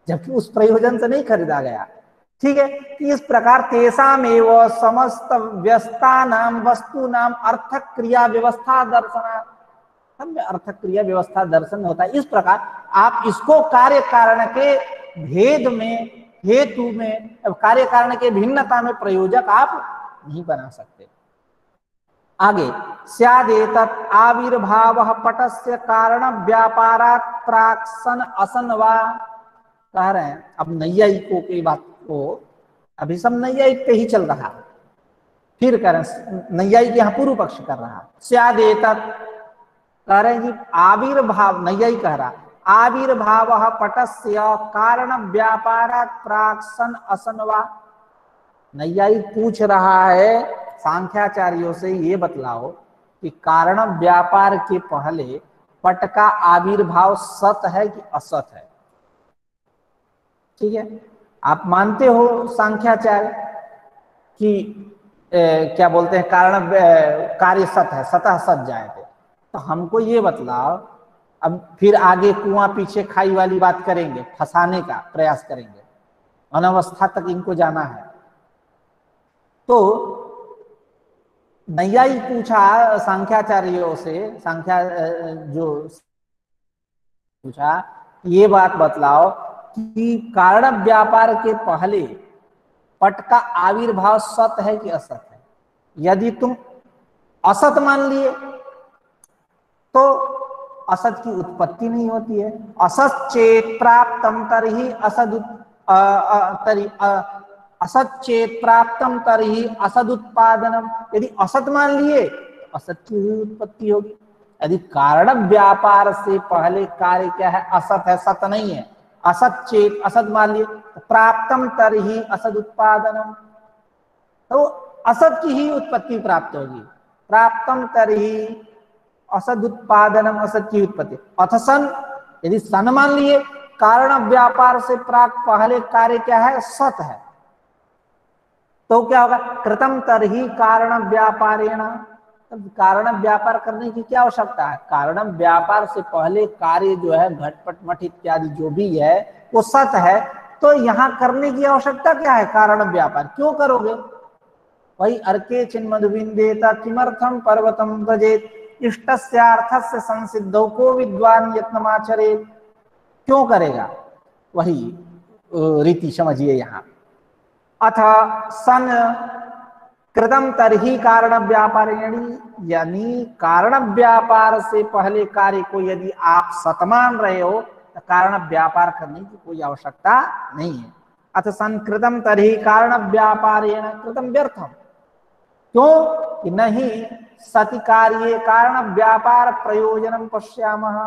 जबकि उस प्रयोजन से नहीं खरीदा गया। ठीक है, इस प्रकार तेषाम एवं समस्त व्यस्ता नाम वस्तु नाम अर्थ क्रिया व्यवस्था दर्शना, सब में अर्थ क्रिया व्यवस्था दर्शन होता है। इस प्रकार आप इसको कार्य कारण के भेद में, हेतु में, कार्य कारण के भिन्नता में प्रयोजक आप नहीं बना सकते। आगे स्यादेतत् आविर्भावः पटस्य कारण व्यापारात् प्राक् सन असन वा, कह रहे हैं अब नैयायिकों की बात को, अभी सब नैयायिक पे ही चल रहा, फिर कह रहे हैं नैयायिक यहाँ पूर्व पक्ष कर रहा। स्यादेतत् कह रहे हैं कि आविर्भाव, नैयायिक कह रहा आविर्भावः पटस्य कारण व्यापारात् प्राक् सन असन वा। नैयायिक पूछ रहा है सांख्याचार्यों से, ये बतलाओ कि कारण व्यापार के पहले पट का आविर्भाव सत है कि असत है। ठीक है, आप मानते हो सांख्याचार्य कि क्या बोलते हैं कारण कार्य सत है, सतह सत जाए थे, तो हमको ये बतलाओ, अब फिर आगे कुआं पीछे खाई वाली बात करेंगे, फंसाने का प्रयास करेंगे, अनवस्था तक इनको जाना है। तो नैयायिक पूछा सांख्याचार्यों से, सांख्या जो पूछा ये बात बतलाओ कि कारण व्यापार के पहले पट का आविर्भाव सत है कि असत है। यदि तुम असत मान लिए तो असत की उत्पत्ति नहीं होती है। असत चेत प्राप्तम तरहि असत चेत प्राप्तम तरहि असद उत्पादनम, यदि असत मान लिए तो असत की ही उत्पत्ति होगी। यदि कारण व्यापार से पहले कार्य क्या है, असत है, सत नहीं है, असत चेत असत मान लिए तो प्राप्तम तरहि असद उत्पादनम, तो असत की ही उत्पत्ति प्राप्त होगी। प्राप्तम तरहि असद उत्पादनम, असत की उत्पत्ति। अथ सन, यदि सन मान लिए, कारण व्यापार से प्राक पहले कार्य क्या है, सत है, तो क्या होगा, कृतम तरहि कारण व्यापारेण, कारण व्यापार करने की क्या आवश्यकता है, कारण व्यापार से पहले कार्य जो है घटपट मठ इत्यादि जो भी है वो सत है, तो यहाँ करने की आवश्यकता क्या है, कारण व्यापार क्यों करोगे। वही अर्के चिन्मधुबिंदेता किमर्थम पर्वतम व्रजेत इष्टस्यार्थस्य संसिद्धौ को विद्वान यत्नमाचरेत, क्यों करेगा, वही रीति समझिए यहाँ। अथ सन कृतम तरहि कारण व्यापार, यानी कारण व्यापार से पहले कार्य को यदि आप सत मान रहे हो तो कारण व्यापार करने की कोई आवश्यकता नहीं है। अथ सन कृतम तरहि कारण व्यापारेण कृतम व्यर्थम, क्यों कि नहीं सति कार्ये कारण व्यापार प्रयोजनम पश्यामः,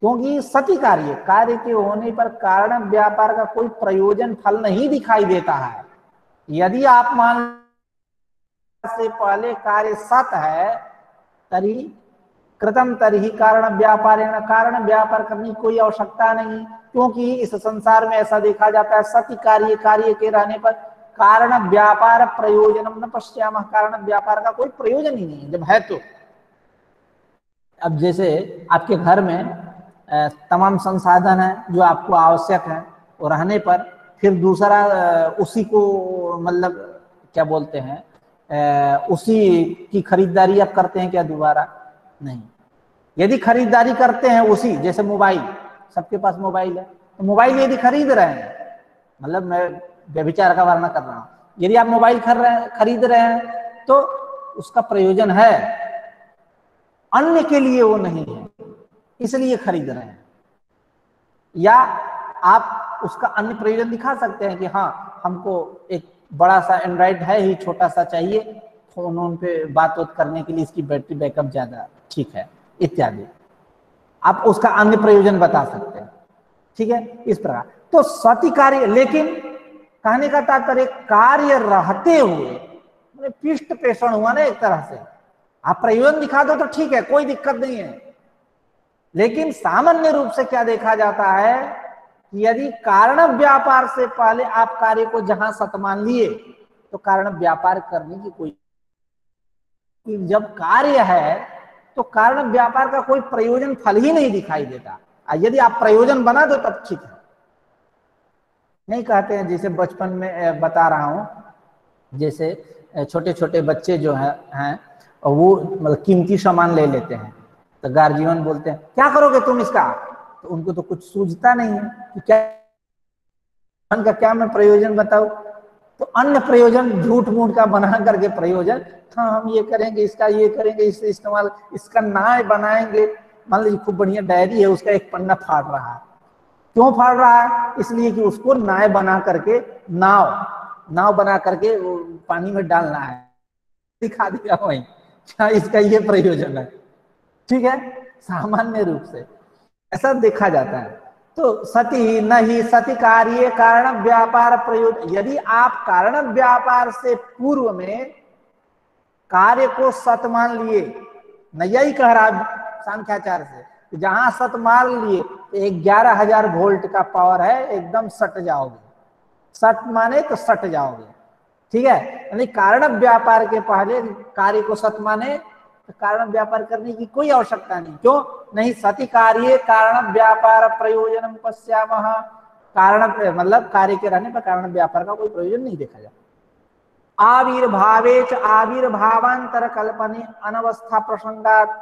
क्योंकि सति कार्य, कार्य के होने पर कारण व्यापार का कोई प्रयोजन फल नहीं दिखाई देता है। यदि आप मान से पहले कार्य सत है, तरी कृतम तरहि कारण व्यापारेण, कारण व्यापार करने की कोई आवश्यकता नहीं, क्योंकि इस संसार में ऐसा देखा जाता है सति कार्य, कार्य के रहने पर कारण व्यापार प्रयोजनम न पश्यामः, कारण व्यापार का कोई प्रयोजन ही नहीं जब है तो। अब जैसे आपके घर में तमाम संसाधन है जो आपको आवश्यक है, और रहने पर फिर दूसरा उसी को मतलब क्या बोलते हैं, उसी की खरीदारी आप करते हैं क्या दोबारा, नहीं। यदि खरीदारी करते हैं उसी, जैसे मोबाइल, सबके पास मोबाइल है, तो मोबाइल यदि खरीद रहे हैं, मतलब मैं व्यभिचार का वर्णन कर रहा हूँ, यदि आप मोबाइल खरीद रहे हैं तो उसका प्रयोजन है, अन्य के लिए वो नहीं है, इसलिए खरीद रहे हैं। या आप उसका अन्य प्रयोजन दिखा सकते हैं कि हाँ हमको एक बड़ा सा एंड्रॉइड है ही, छोटा सा चाहिए, फोन पे बात करने के लिए इसकी बैटरी बैकअप ज्यादा ठीक है इत्यादि, आप उसका अन्य प्रयोजन बता सकते हैं। ठीक है, इस प्रकार तो सति कार्य, लेकिन कहने का तात्पर्य कार्य रहते हुए पृष्ठ पेषण हुआ ना एक तरह से, आप प्रयोजन दिखा दो तो ठीक है, कोई दिक्कत नहीं है, लेकिन सामान्य रूप से क्या देखा जाता है कि यदि कारण व्यापार से पहले आप कार्य को जहां सत मान लिए तो कारण व्यापार करने की कोई, जब कार्य है तो कारण व्यापार का कोई प्रयोजन फल ही नहीं दिखाई देता। यदि आप प्रयोजन बना दो तब ठीक है। नहीं कहते हैं, जैसे बचपन में बता रहा हूं, जैसे छोटे छोटे बच्चे जो हैं और वो मतलब कीमती सामान ले लेते हैं, तो गार्जियन बोलते हैं क्या करोगे तुम इसका, तो उनको तो कुछ सूझता नहीं है कि क्या मैं प्रयोजन बताऊं, तो अन्य प्रयोजन झूठ मूठ का बना करके प्रयोजन, हाँ हम ये करेंगे, इसका ये करेंगे, इससे इस्तेमाल, इसका नाव बनाएंगे। मान लीजिए खूब बढ़िया डायरी है, उसका एक पन्ना फाड़ रहा है, क्यों फाड़ रहा है, इसलिए कि उसको नाव बना करके नाव बना करके वो पानी में डालना है, दिखा दिया वहीं, क्या इसका ये प्रयोजन है। ठीक है, सामान्य रूप से ऐसा देखा जाता है। तो सती नहीं सती कार्य कारण व्यापार प्रयोजन, यदि आप कारण व्यापार से पूर्व में कार्य को सत मान लिए, नैयायिक कह रहा सांख्याचार से, जहां सत मान लिए तो 11,000 वोल्ट का पावर है, एकदम सट जाओगे, सट माने तो सट जाओगे। ठीक है, यानी कारण व्यापार के पहले कार्य को सत माने तो कारण व्यापार करने की कोई आवश्यकता नहीं। क्यों नहीं, सति कार्य कारण व्यापार प्रयोजन पश्यामः, कारण मतलब कार्य के रहने पर कारण व्यापार का कोई प्रयोजन नहीं देखा जाता। आविर्भावेच आविर्भावांतर कल्पने अनवस्था प्रसंगात,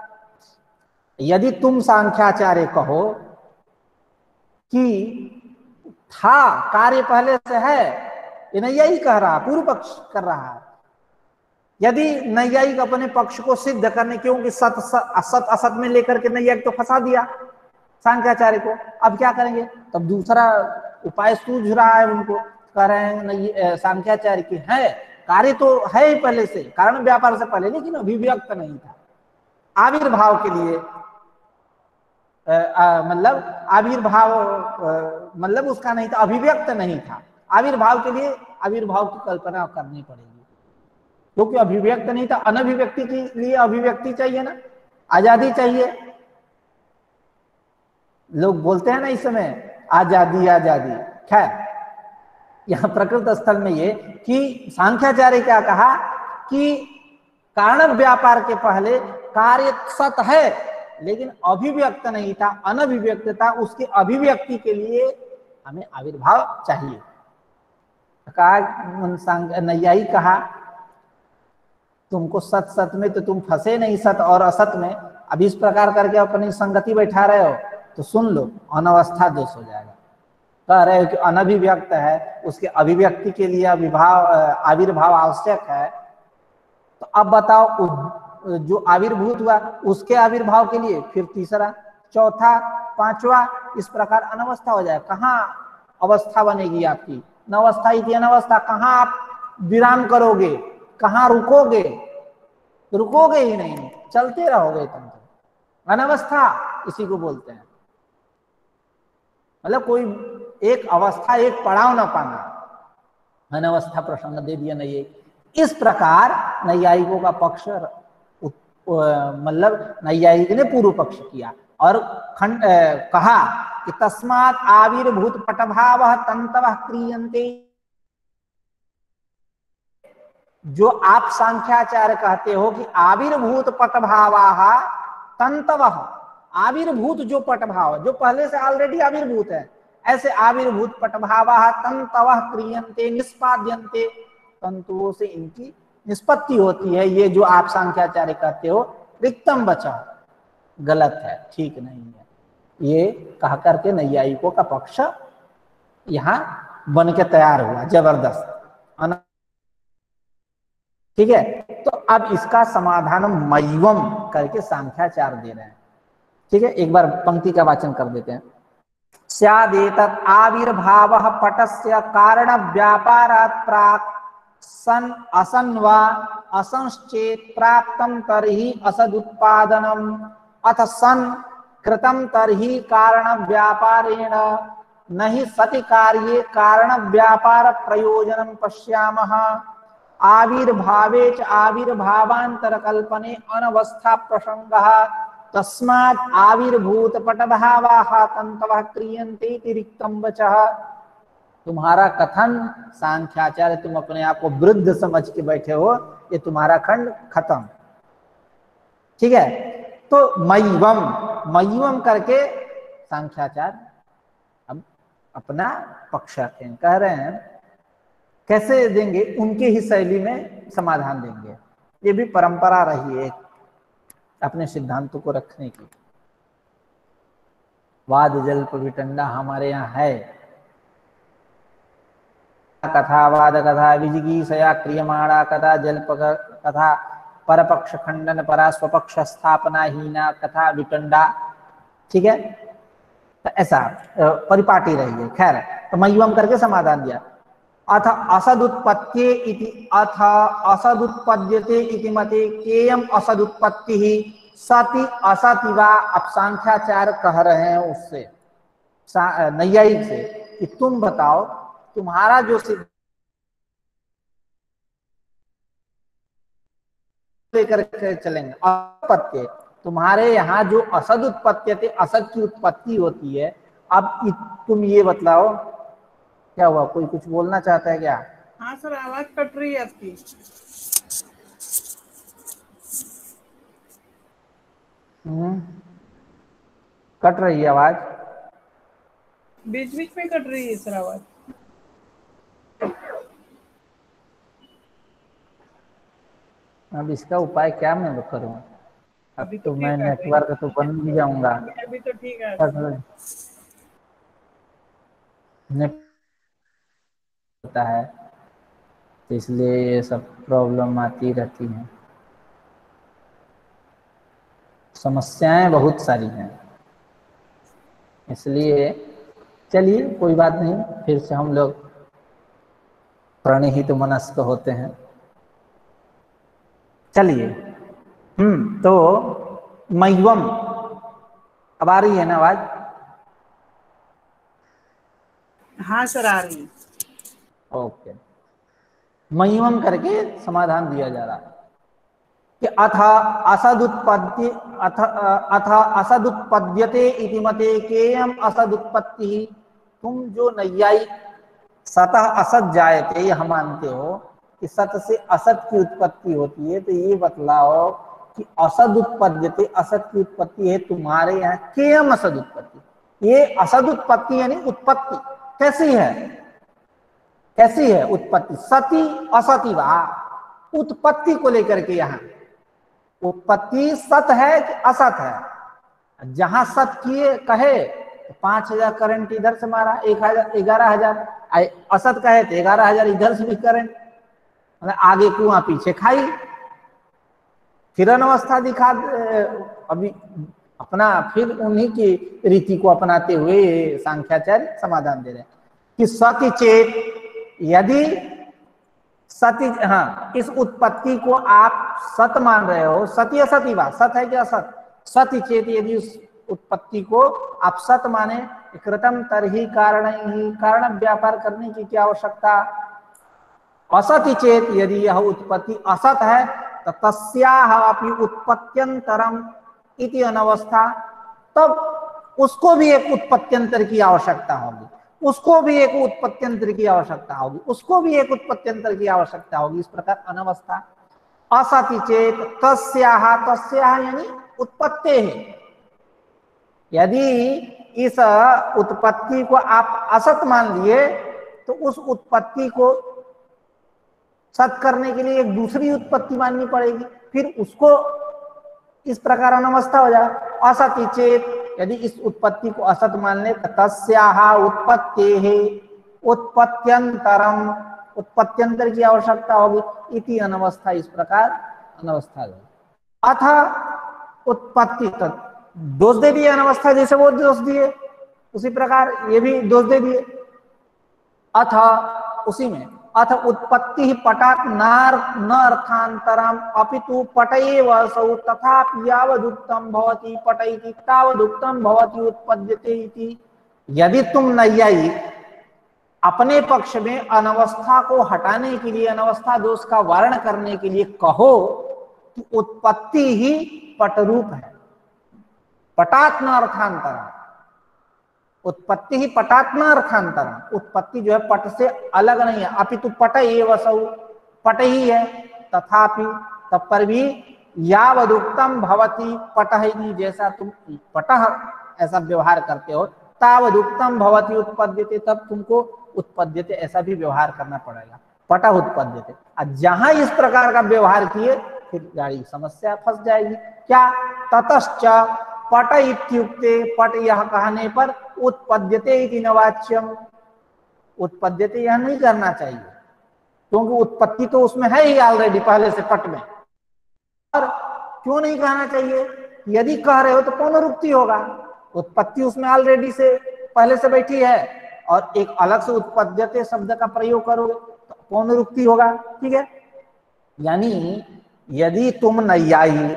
यदि तुम सांख्याचार्य कहो कि था कार्य पहले से है, ये नैयायिक कह रहा, पूर्व पक्ष कर रहा है। यदि नैयायिक अपने पक्ष को सिद्ध करने, क्योंकि सत असत में लेकर के नैयायिक तो फंसा दिया सांख्याचार्य को, अब क्या करेंगे, तब दूसरा उपाय सूझ रहा है उनको, कह रहे हैं सांख्याचार्य की है कार्य तो है ही पहले से, कारण व्यापार से पहले, लेकिन अभिव्यक्त नहीं था। आविर्भाव के लिए मतलब आविर्भाव मतलब उसका नहीं था, अभिव्यक्त नहीं था। आविर्भाव के लिए आविर्भाव की कल्पना करनी पड़ेगी, क्योंकि अभिव्यक्त नहीं था। अनभिव्यक्ति के लिए अभिव्यक्ति चाहिए ना, आजादी चाहिए। लोग बोलते हैं ना इस समय आजादी आजादी। खैर, यहां प्रकृत स्थल में ये कि सांख्याचार्य क्या कहा कि कारण व्यापार के पहले कार्य सत है लेकिन अभिव्यक्त नहीं था, अनभिव्यक्त था, उसके अभिव्यक्ति के लिए हमें आविर्भाव चाहिए। कहा नैयायी कहा तुमको सत सत में तो तुम फंसे नहीं, सत और असत में, अब इस प्रकार करके अपनी संगति बैठा रहे हो तो सुन लो, अनवस्था दोष हो जाएगा। कह रहे हो कि अनभिव्यक्त है, उसके अभिव्यक्ति के लिए आविर्भाव आवश्यक है, तो अब बताओ जो आविर्भूत हुआ उसके आविर्भाव के लिए फिर तीसरा, चौथा, पांचवा, इस प्रकार अनवस्था हो जाए। कहाँ अवस्था बनेगी आपकी, नवस्था ही थी अनवस्था, कहाँ आप विराम करोगे, कहाँ रुकोगे, रुकोगे ही नहीं, चलते रहोगे तुम तो। अनवस्था इसी को बोलते हैं, मतलब कोई एक अवस्था, एक पड़ाव ना पाना, अनवस्था प्रसंग दे दिया नैयायिक। इस प्रकार नैयायिकों का पक्ष, मतलब नैयायिक ने पूर्व पक्ष किया और कहा कि तस्मात् आविर्भूत पटभावः तन्तवः क्रियन्ते, जो आप सांख्याचार्य कहते हो कि आविर्भूत पटभावाः तन्तवः, आविर्भूत जो पटभाव जो पहले से ऑलरेडी आविर्भूत है, ऐसे आविर्भूत पटभावाः तन्तवः क्रियन्ते निष्पाद्यन्ते, तंतुओं से इनकी निष्पत्ति होती है। ये जो आप सांख्याचार्य कहते हो रिक्तम बचाओ, गलत है, ठीक नहीं है। ये कह करके नैयायिकों का पक्ष यहां बन के तैयार हुआ जबरदस्त। ठीक है, तो अब इसका समाधान मय्यम करके सांख्याचार्य दे रहे हैं। ठीक है, एक बार पंक्ति का वाचन कर देते हैं। स्यादेतत् आविर्भावः पटस्य कारण व्यापारात् प्राक् सन असन वा असंश्चेत प्राप्तम तर्हि असदुत्पादनम अथ सन कृतम तर्हि कारण व्यापारेण नहि सति कार्ये कारण व्यापार प्रयोजनं पश्यामः। आविर्भावे च आविर्भावांतर कल्पने अनवस्था प्रसंगः तस्मात् आविर्भूत पटभावाः तन्तवः क्रियन्ते इति रिक्तं वचः। तुम्हारा कथन सांख्याचार्य, तुम अपने आप को वृद्ध समझ के बैठे हो, ये तुम्हारा खंड खत्म। ठीक है, तो मय्यम मय्यम करके सांख्याचार्य अब अपना पक्ष रखते हैं, कह रहे हैं कैसे देंगे, उनके ही शैली में समाधान देंगे। ये भी परंपरा रही है अपने सिद्धांतों को रखने की। वाद जल्प विटंडा हमारे यहाँ है। कथा वाद कथा विजिगीषया क्रियमाणा कथा जल्प कथा परपक्ष खंडन परा स्वपक्ष स्थापना हीना कथा विटंडा। ठीक है, तो ऐसा परिपाटी रही है। खैर, तो मय्यम करके समाधान दिया। अथ असदुत्पत्त्ये इति अथ असदुत्पद्यते इति मते केयम असदुत्पत्ति ही सति असति वा। अब सांख्याचार्य कह रहे हैं उससे, नैयायिक से, कि तुम बताओ तुम्हारा जो सिद्ध लेकर के चलेंगे उत्पत्ति, तुम्हारे यहाँ जो असद उत्पत्ति थे, असद की उत्पत्ति होती है। अब तुम ये बतलाओ क्या हुआ, कोई कुछ बोलना चाहता है क्या? हाँ सर, आवाज कट रही है आपकी। कट रही है आवाज, बीच बीच में कट रही है सर आवाज। अब इसका उपाय क्या मैं करूं? अब तो मैं ठीक है, नेटवर्क तो बंद भी जाऊंगा। अभी तो ठीक है। होता है तो इसलिए ये सब प्रॉब्लम आती रहती हैं, समस्याएं बहुत सारी हैं। इसलिए चलिए कोई बात नहीं, फिर से हम लोग प्रणिहित मनस्क होते हैं। चलिए, तो मय्यम, अब आ रही है ना आवाज? हाँ सर, आ रही है। ओके, मय्यम करके समाधान दिया जा रहा है कि अथ असदुत्पद्यते इति मते केयम असदुत्पत्ति। तुम जो नैयायिक सतः असत जायते यह मानते हो कि सत से असत की उत्पत्ति होती है, तो ये बतलाओ कि असद उत्पद्यते, असत की उत्पत्ति है तुम्हारे यहाँ केयम असद उत्पत्ति। ये असद उत्पत्ति यानी उत्पत्ति कैसी है? कैसी है उत्पत्ति? सती असती वा, उत्पत्ति को लेकर के यहाँ उत्पत्ति सत है कि असत है? जहां सत किए कहे तो 5,000 करंट इधर से मारा, 1,000 11,000, असत कहे तो 11,000 इधर से भी करंट, मतलब आगे कुआं पीछे खाई। फिर अनवस्था दिखा, अभी अपना फिर उन्हीं की रीति को अपनाते हुए सांख्याचार्य समाधान दे रहे हैं कि सति चेत, यदि सती, हाँ, इस उत्पत्ति को आप सत मान रहे हो, सती असती वा, सत है कि असत? सती चेत, यदि उस उत्पत्ति को आप सत माने, कृतम तरही कारण ही, कारण व्यापार करने की क्या आवश्यकता? असति चेत, यदि यह उत्पत्ति असत है तो तस्याह अपि उत्पत्त्यंतरम इति अनवस्था, तब उसको भी एक उत्पत्त्यंतर की आवश्यकता होगी, उसको भी एक उत्पत्त्यंतर की आवश्यकता होगी, उसको भी एक उत्पत्त्यंतर की आवश्यकता होगी। इस प्रकार अनवस्था। असति चेत तस्याह, तस्याह यानी उत्पत्ति है। यदि इस उत्पत्ति को आप असत मान लिए तो उस उत्पत्ति को सत करने के लिए एक दूसरी उत्पत्ति माननी पड़ेगी, फिर उसको इस प्रकार अनवस्था हो जाए। असति चेत, यदि इस उत्पत्ति को असत मान ले, तस्याह उत्पत्तेः उत्पत्त्यंतरम, उत्पत्त्यंतर की आवश्यकता होगी, इति अनवस्था, इस प्रकार अनवस्था है। अथ उत्पत्ति, दोष दे दिए अनवस्था, जैसे वो दोष दिए उसी प्रकार ये भी दोष दे दिए। अथ उसी में, अथ उत्पत्ति पटात न अर्थांतरम अपितु पटएव असौ तथापि यावदुक्तम भवति पटइति तावदुक्तम भवति उत्पद्यते इति। यदि तुम नैयायिक अपने पक्ष में अनवस्था को हटाने के लिए, अनवस्था दोष का वारण करने के लिए कहो कि उत्पत्ति ही पटरूप है, पटात्म अर्थांतरम, उत्पत्ति ही पटात्म अर्थांतरम, उत्पत्ति जो है पट से अलग नहीं है, अपितु पट एव असौ, पट ही है, तथापि तब पर भी यावदुक्तम भवति पटहि, जैसा तुम पटः ऐसा व्यवहार करते हो, तावदुक्तम भवति उत्पद्यते, तब तुमको उत्पद्यते ऐसा भी व्यवहार करना पड़ेगा, पटः उत्पद्यते। जहां इस प्रकार का व्यवहार किए फिर गाड़ी समस्या फंस जाएगी। क्या? ततश्च पट इत्युक्ते, पट यह कहने पर उत्पद्यते इति न वाच्यम, उत्पद्यते यह नहीं करना चाहिए, क्योंकि उत्पत्ति तो उसमें है ही ऑलरेडी पहले से पट में। और क्यों नहीं कहना चाहिए? यदि कह रहे हो तो पौनरुक्ति होगा, उत्पत्ति उसमें ऑलरेडी से पहले से बैठी है, और एक अलग से उत्पद्यते शब्द का प्रयोग करोगे तो पौनरुक्ति होगा। ठीक है, यानी यदि तुम नैयायी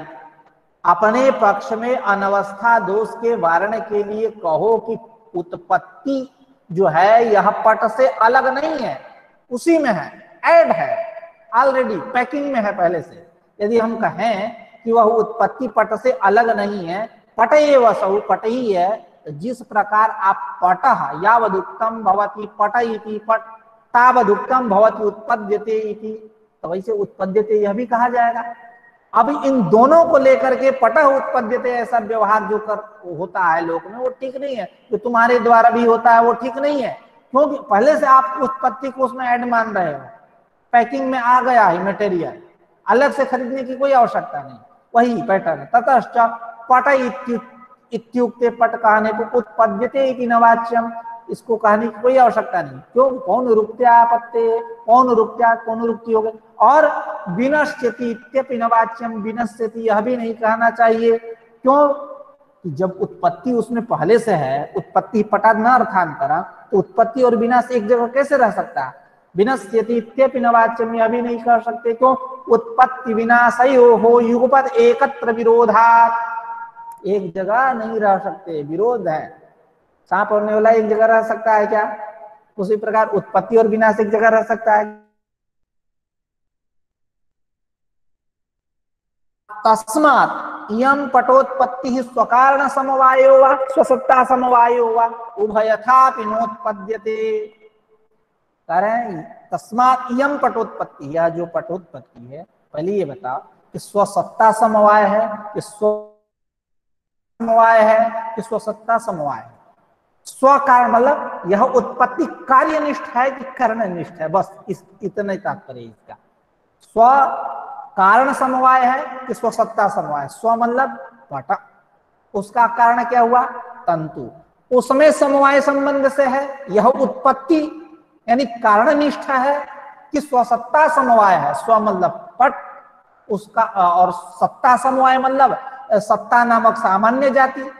अपने पक्ष में अनवस्था दोष के वारण के लिए कहो कि उत्पत्ति जो है यह पट से अलग नहीं है, उसी में है, ऐड है, ऑलरेडी पैकिंग में है पहले से, यदि हम कहें कि वह उत्पत्ति पट से अलग नहीं है, पट एव असौ, पट ही है, तो जिस प्रकार आप पटः यावदुक्तम भवति पट इति पट तावदुक्तम भवति उत्पद्यते इति, तो वैसे उत्पद्यते यह भी कहा जाएगा। अब इन दोनों को लेकर के पटः उत्पद्यते ऐसा व्यवहार जो कर होता है लोक में, वो ठीक नहीं है, जो तुम्हारे द्वारा भी होता है वो ठीक नहीं है, क्योंकि पहले से आप उत्पत्ति को उसमें ऐड मान रहे हो, पैकिंग में आ गया है मटेरियल, अलग से खरीदने की कोई आवश्यकता नहीं, वही पैटर्न है। ततश्च पट इत्युक्ते, पट कहने को उत्पद्यते इति न वाच्यम, इसको कहने की कोई आवश्यकता नहीं, क्यों? पौनरुक्त्या पत्ते, पौनरुक्त्या पौनरुक्ति हो गई, और विनश्यति इत्यपि न वाच्यम, विनश्यति यह भी नहीं कहना चाहिए, क्यों? जब उत्पत्ति उसमें पहले से है, उत्पत्ति पटा न अर्थांतरा, तो उत्पत्ति और विनाश एक जगह कैसे रह सकता है? विनश्यति इत्यपि न वाच्यम यह भी नहीं कह सकते, क्यों? उत्पत्ति विनाशयोः युगपद एकत्र विरोधात्, एक जगह नहीं रह सकते, विरोध है। सांप और नेवला एक जगह रह सकता है क्या? उसी प्रकार उत्पत्ति और विनाश एक जगह रह सकता है? तस्मात् इयं पटोत्पत्ति स्वकारण समवायो वा स्वसत्ता समवायो वा उभयथापि नोत्पद्यते। करें तस्मात् इयं पटोत्पत्ति, यह जो पटोत्पत्ति है, पहले ये बताओ कि स्वसत्ता समवाय है कि स्व समवाय है कि स्वसत्ता समवाय है? स्व कारण मतलब यह उत्पत्ति कार्यनिष्ठ है कि करणनिष्ठ है, बस इतना ही तात्पर्य इसका। स्व कारण समवाय है कि स्वसत्ता समवाय? स्व मतलब पट, उसका कारण क्या हुआ? तंतु, उसमें समवाय संबंध से है, यह उत्पत्ति यानी कारणनिष्ठ है कि स्वसत्ता समवाय है? स्व मतलब पट उसका, और सत्ता समवाय मतलब सत्ता नामक सामान्य जाति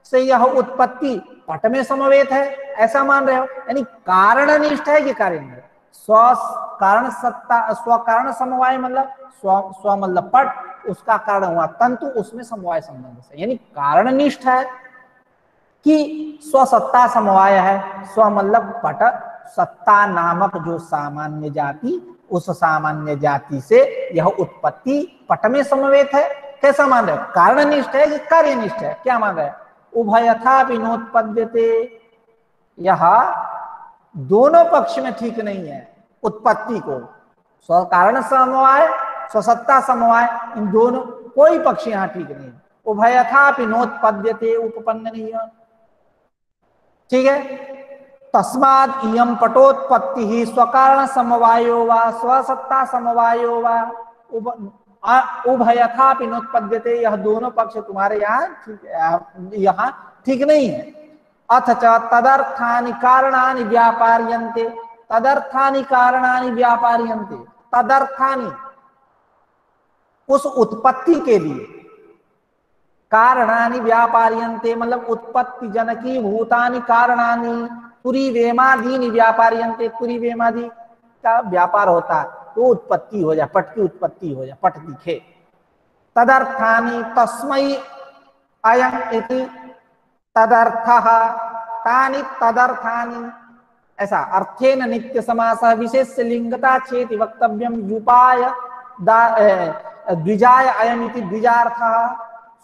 से यह उत्पत्ति पट में समवेत है, ऐसा मान रहे हो? यानी कारणनिष्ठ है कि कार्यनिष्ठ? स्व कारण सत्ता, स्व कारण समवाय मतलब स्व मतलब पट, उसका कारण हुआ तंतु, उसमें समवाय संबंध से, यानी कारणनिष्ठ है कि स्वसत्ता समवाय है? स्व मतलब पट, सत्ता नामक जो सामान्य जाति, उस सामान्य जाति से यह उत्पत्ति पट में समवेत है, कैसा मान रहे हो? कारणनिष्ठ है कि कार्यनिष्ठ है? क्या मान रहे हैं? उभयथापि नोत्पद्यते, यह दोनों पक्ष में ठीक नहीं है उत्पत्ति को, स्व कारण समवाय स्वसत्ता समवाय, इन दोनों कोई पक्ष यहाँ ठीक नहीं। उभयथापि नोत्पद्यते उपपन्न नहीं है, ठीक है? तस्माद् इयं पटोत्पत्ति ही स्वकारण समवायो वा स्वसत्ता समवायो वा उभयथापि नोत्पद्यते, यह दोनों पक्ष तुम्हारे यहाँ ठीक नहीं है। अथ च तदर्थानि कारणानि व्यापार्यन्ते, तदर्थानि कारणानि व्यापार्यन्ते, तदर्थानि उस उत्पत्ति के लिए, कारणानि व्यापार्यन्ते मतलब उत्पत्ति जनकी भूतानि कारणानि, तुरी वेमादीनि व्यापार्यन्ते, तुरी वेमादि का व्यापार होता है तो उत्पत्ति हो जाए, पट की उत्पत्ति हो जाए, पट दिखे। तदर्थानि तस्मै अयं इति तदर्थः तानि तदर्थानि, ऐसा अर्थेन नित्य समासः विशेष लिंगता चेति वक्तव्यम युपाय द्विजाय अयम इति द्विजार्थः,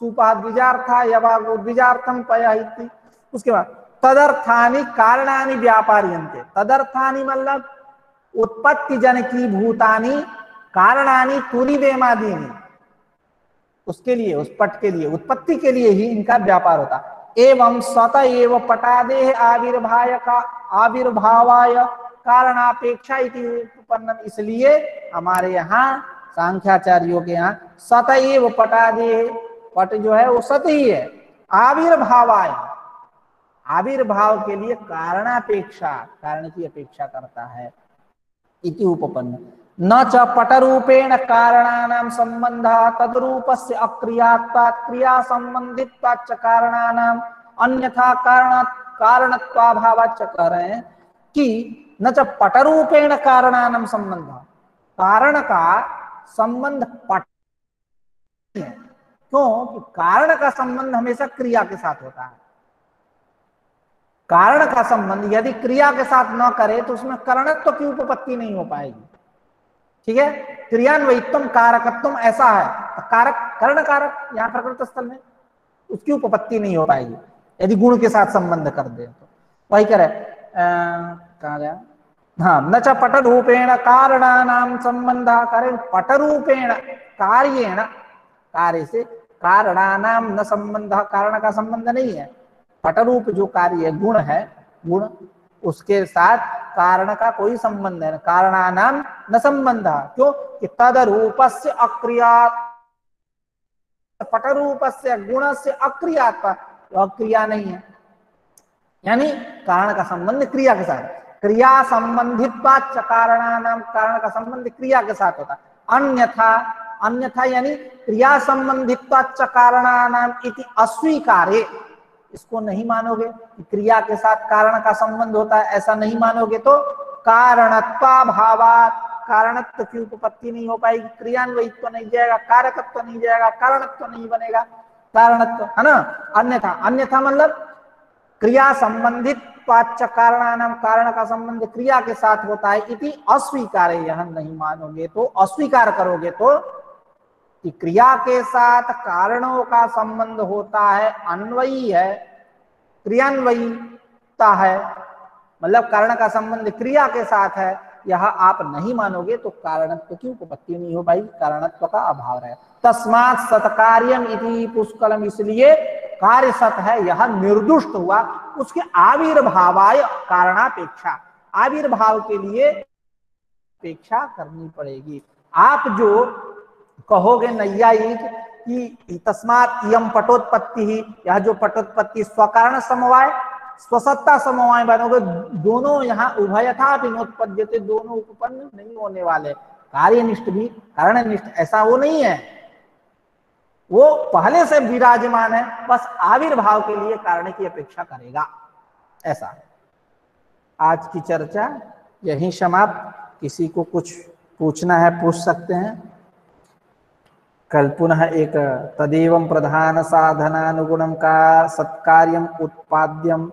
सुपाद द्विजार्था यवागो द्विजार्थम पया इति। उसके बाद तदर्थानि कारणानि व्यापार्यन्ते। तदर्थानि मतलब उत्पत्ति जनकी भूतानि कारणानि तुनिवेमादीनि, उसके लिए, उस पट के लिए, उत्पत्ति के लिए ही इनका व्यापार होता। एवं स्वतः एव पटादेह आविर्भावाय कारणापेक्षा इति उपपन्नम। इसलिए हमारे यहाँ सांख्याचार्यों के यहाँ स्वतः एव पटादेह, पट जो है वो सत ही है, आविर्भावाय, आविर्भाव के लिए कारणापेक्षा, कारण की अपेक्षा करता है, इति उपपन्न। न च पटरूपेण कारणानां संबंधः तद्रूपस्य अक्रियात्वात् क्रिया संबंधित्वाच्च कारणानां अन्यथा कारणत्वाभावाच्च। कह रहे हैं कि न च पटरूपेण कारणानां संबंधः, कारण का संबंध पट है। क्यों? कि कारण का संबंध हमेशा क्रिया के साथ होता है। कारण का संबंध यदि क्रिया के साथ न करे तो उसमें करणत्व की उपपत्ति नहीं हो पाएगी। ठीक है, क्रियान्वयित्वम कारकत्वम ऐसा है, कारक कर्ण कारक यहाँ प्रकृत स्थल में, उसकी उपपत्ति नहीं हो पाएगी यदि गुण के साथ संबंध कर दे तो। वही करे कहा गया, हाँ, न च पट रूपेण कारणानां संबंधः, करे पट रूपेण कार्येण, कार्य से, कारणानां न संबंधः, कारण का संबंध नहीं है। पटरूप जो कार्य है, गुण है, गुण, उसके साथ कारण का कोई संबंध है, कारणानां न संबंध। क्यों? कि तदरूपस्य अक्रिया, पटरूपस्य गुणस्य अक्रियात्व, क्रिया नहीं है, यानी कारण का संबंध क्रिया के साथ, क्रिया संबंधित्वाच्च कारणानां, कारण का संबंध क्रिया के साथ होता। अन्यथा, अन्यथा यानी क्रिया संबंधित्वाच्च कारणानां इति अस्वीकार्य, इसको नहीं मानोगे कि क्रिया के साथ कारण का संबंध होता है, ऐसा नहीं मानोगे तो कारणत्वाभावात्, कारणत्व की उपपत्ति नहीं हो पाएगी, क्रियान्वयित्व नहीं जाएगा, कारकत्व नहीं जाएगा, कारणत्व नहीं बनेगा, कारणत्व है ना। अन्यथा, अन्यथा मतलब क्रिया संबंधित पाच्च कारणानां, कारण का संबंध क्रिया के साथ होता है, इति अस्वीकार्य, यह नहीं मानोगे तो, अस्वीकार करोगे तो कि क्रिया के साथ कारणों का संबंध होता है, अन्वयी है, क्रियान्वयीता है, मतलब कारण का संबंध क्रिया के साथ है, यह आप नहीं मानोगे तो कारणत्व की उपपत्ति नहीं हो पाएगी, कारणत्व का अभाव है। तस्मात् सत्कार्यम इति पुष्कलम, इसलिए कार्य सत है, यह निर्दुष्ट हुआ, उसके आविर्भावाय कारणापेक्षा, आविर्भाव के लिए अपेक्षा करनी पड़ेगी। आप जो कहोगे नैयायिक कि तस्मात् इयं पटोत्पत्ति ही, यह जो पटोत्पत्ति स्वकारण समवाय स्वसत्ता समवाय बनोगे, दोनों यहाँ उभयथा विनोत्पद्यते, दोनों उपपन्न नहीं होने वाले, कार्यनिष्ठ भी कारणनिष्ठ, ऐसा वो नहीं है, वो पहले से विराजमान है, बस आविर्भाव के लिए कारण की अपेक्षा करेगा, ऐसा है। आज की चर्चा यहीं समाप्त। किसी को कुछ पूछना है पूछ सकते हैं। कल पुनः एक तदेवं प्रधान साधनानुगुणं का सत्कार्यम उत्पाद्यम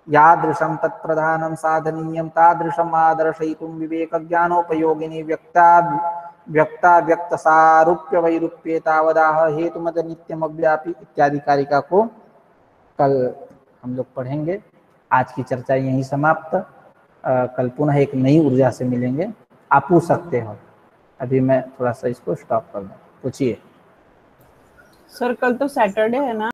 यादृशं तत्प्रधानं साधनीयं तादृशम् आदर्शयितुं विवेक ज्ञानोपयोगिनी व्यक्ता व्यक्त सारूप्य वैरूप्ये तावदाह हेतुमद नित्यम अव्यापी इत्यादि कारिका को कल हम लोग पढ़ेंगे। आज की चर्चा यहीं समाप्त। कल पुनः एक नई ऊर्जा से मिलेंगे। आप पूछ सकते हो, अभी मैं थोड़ा सा इसको स्टॉप कर दूं। पूछिए सर, कल तो सैटरडे है ना?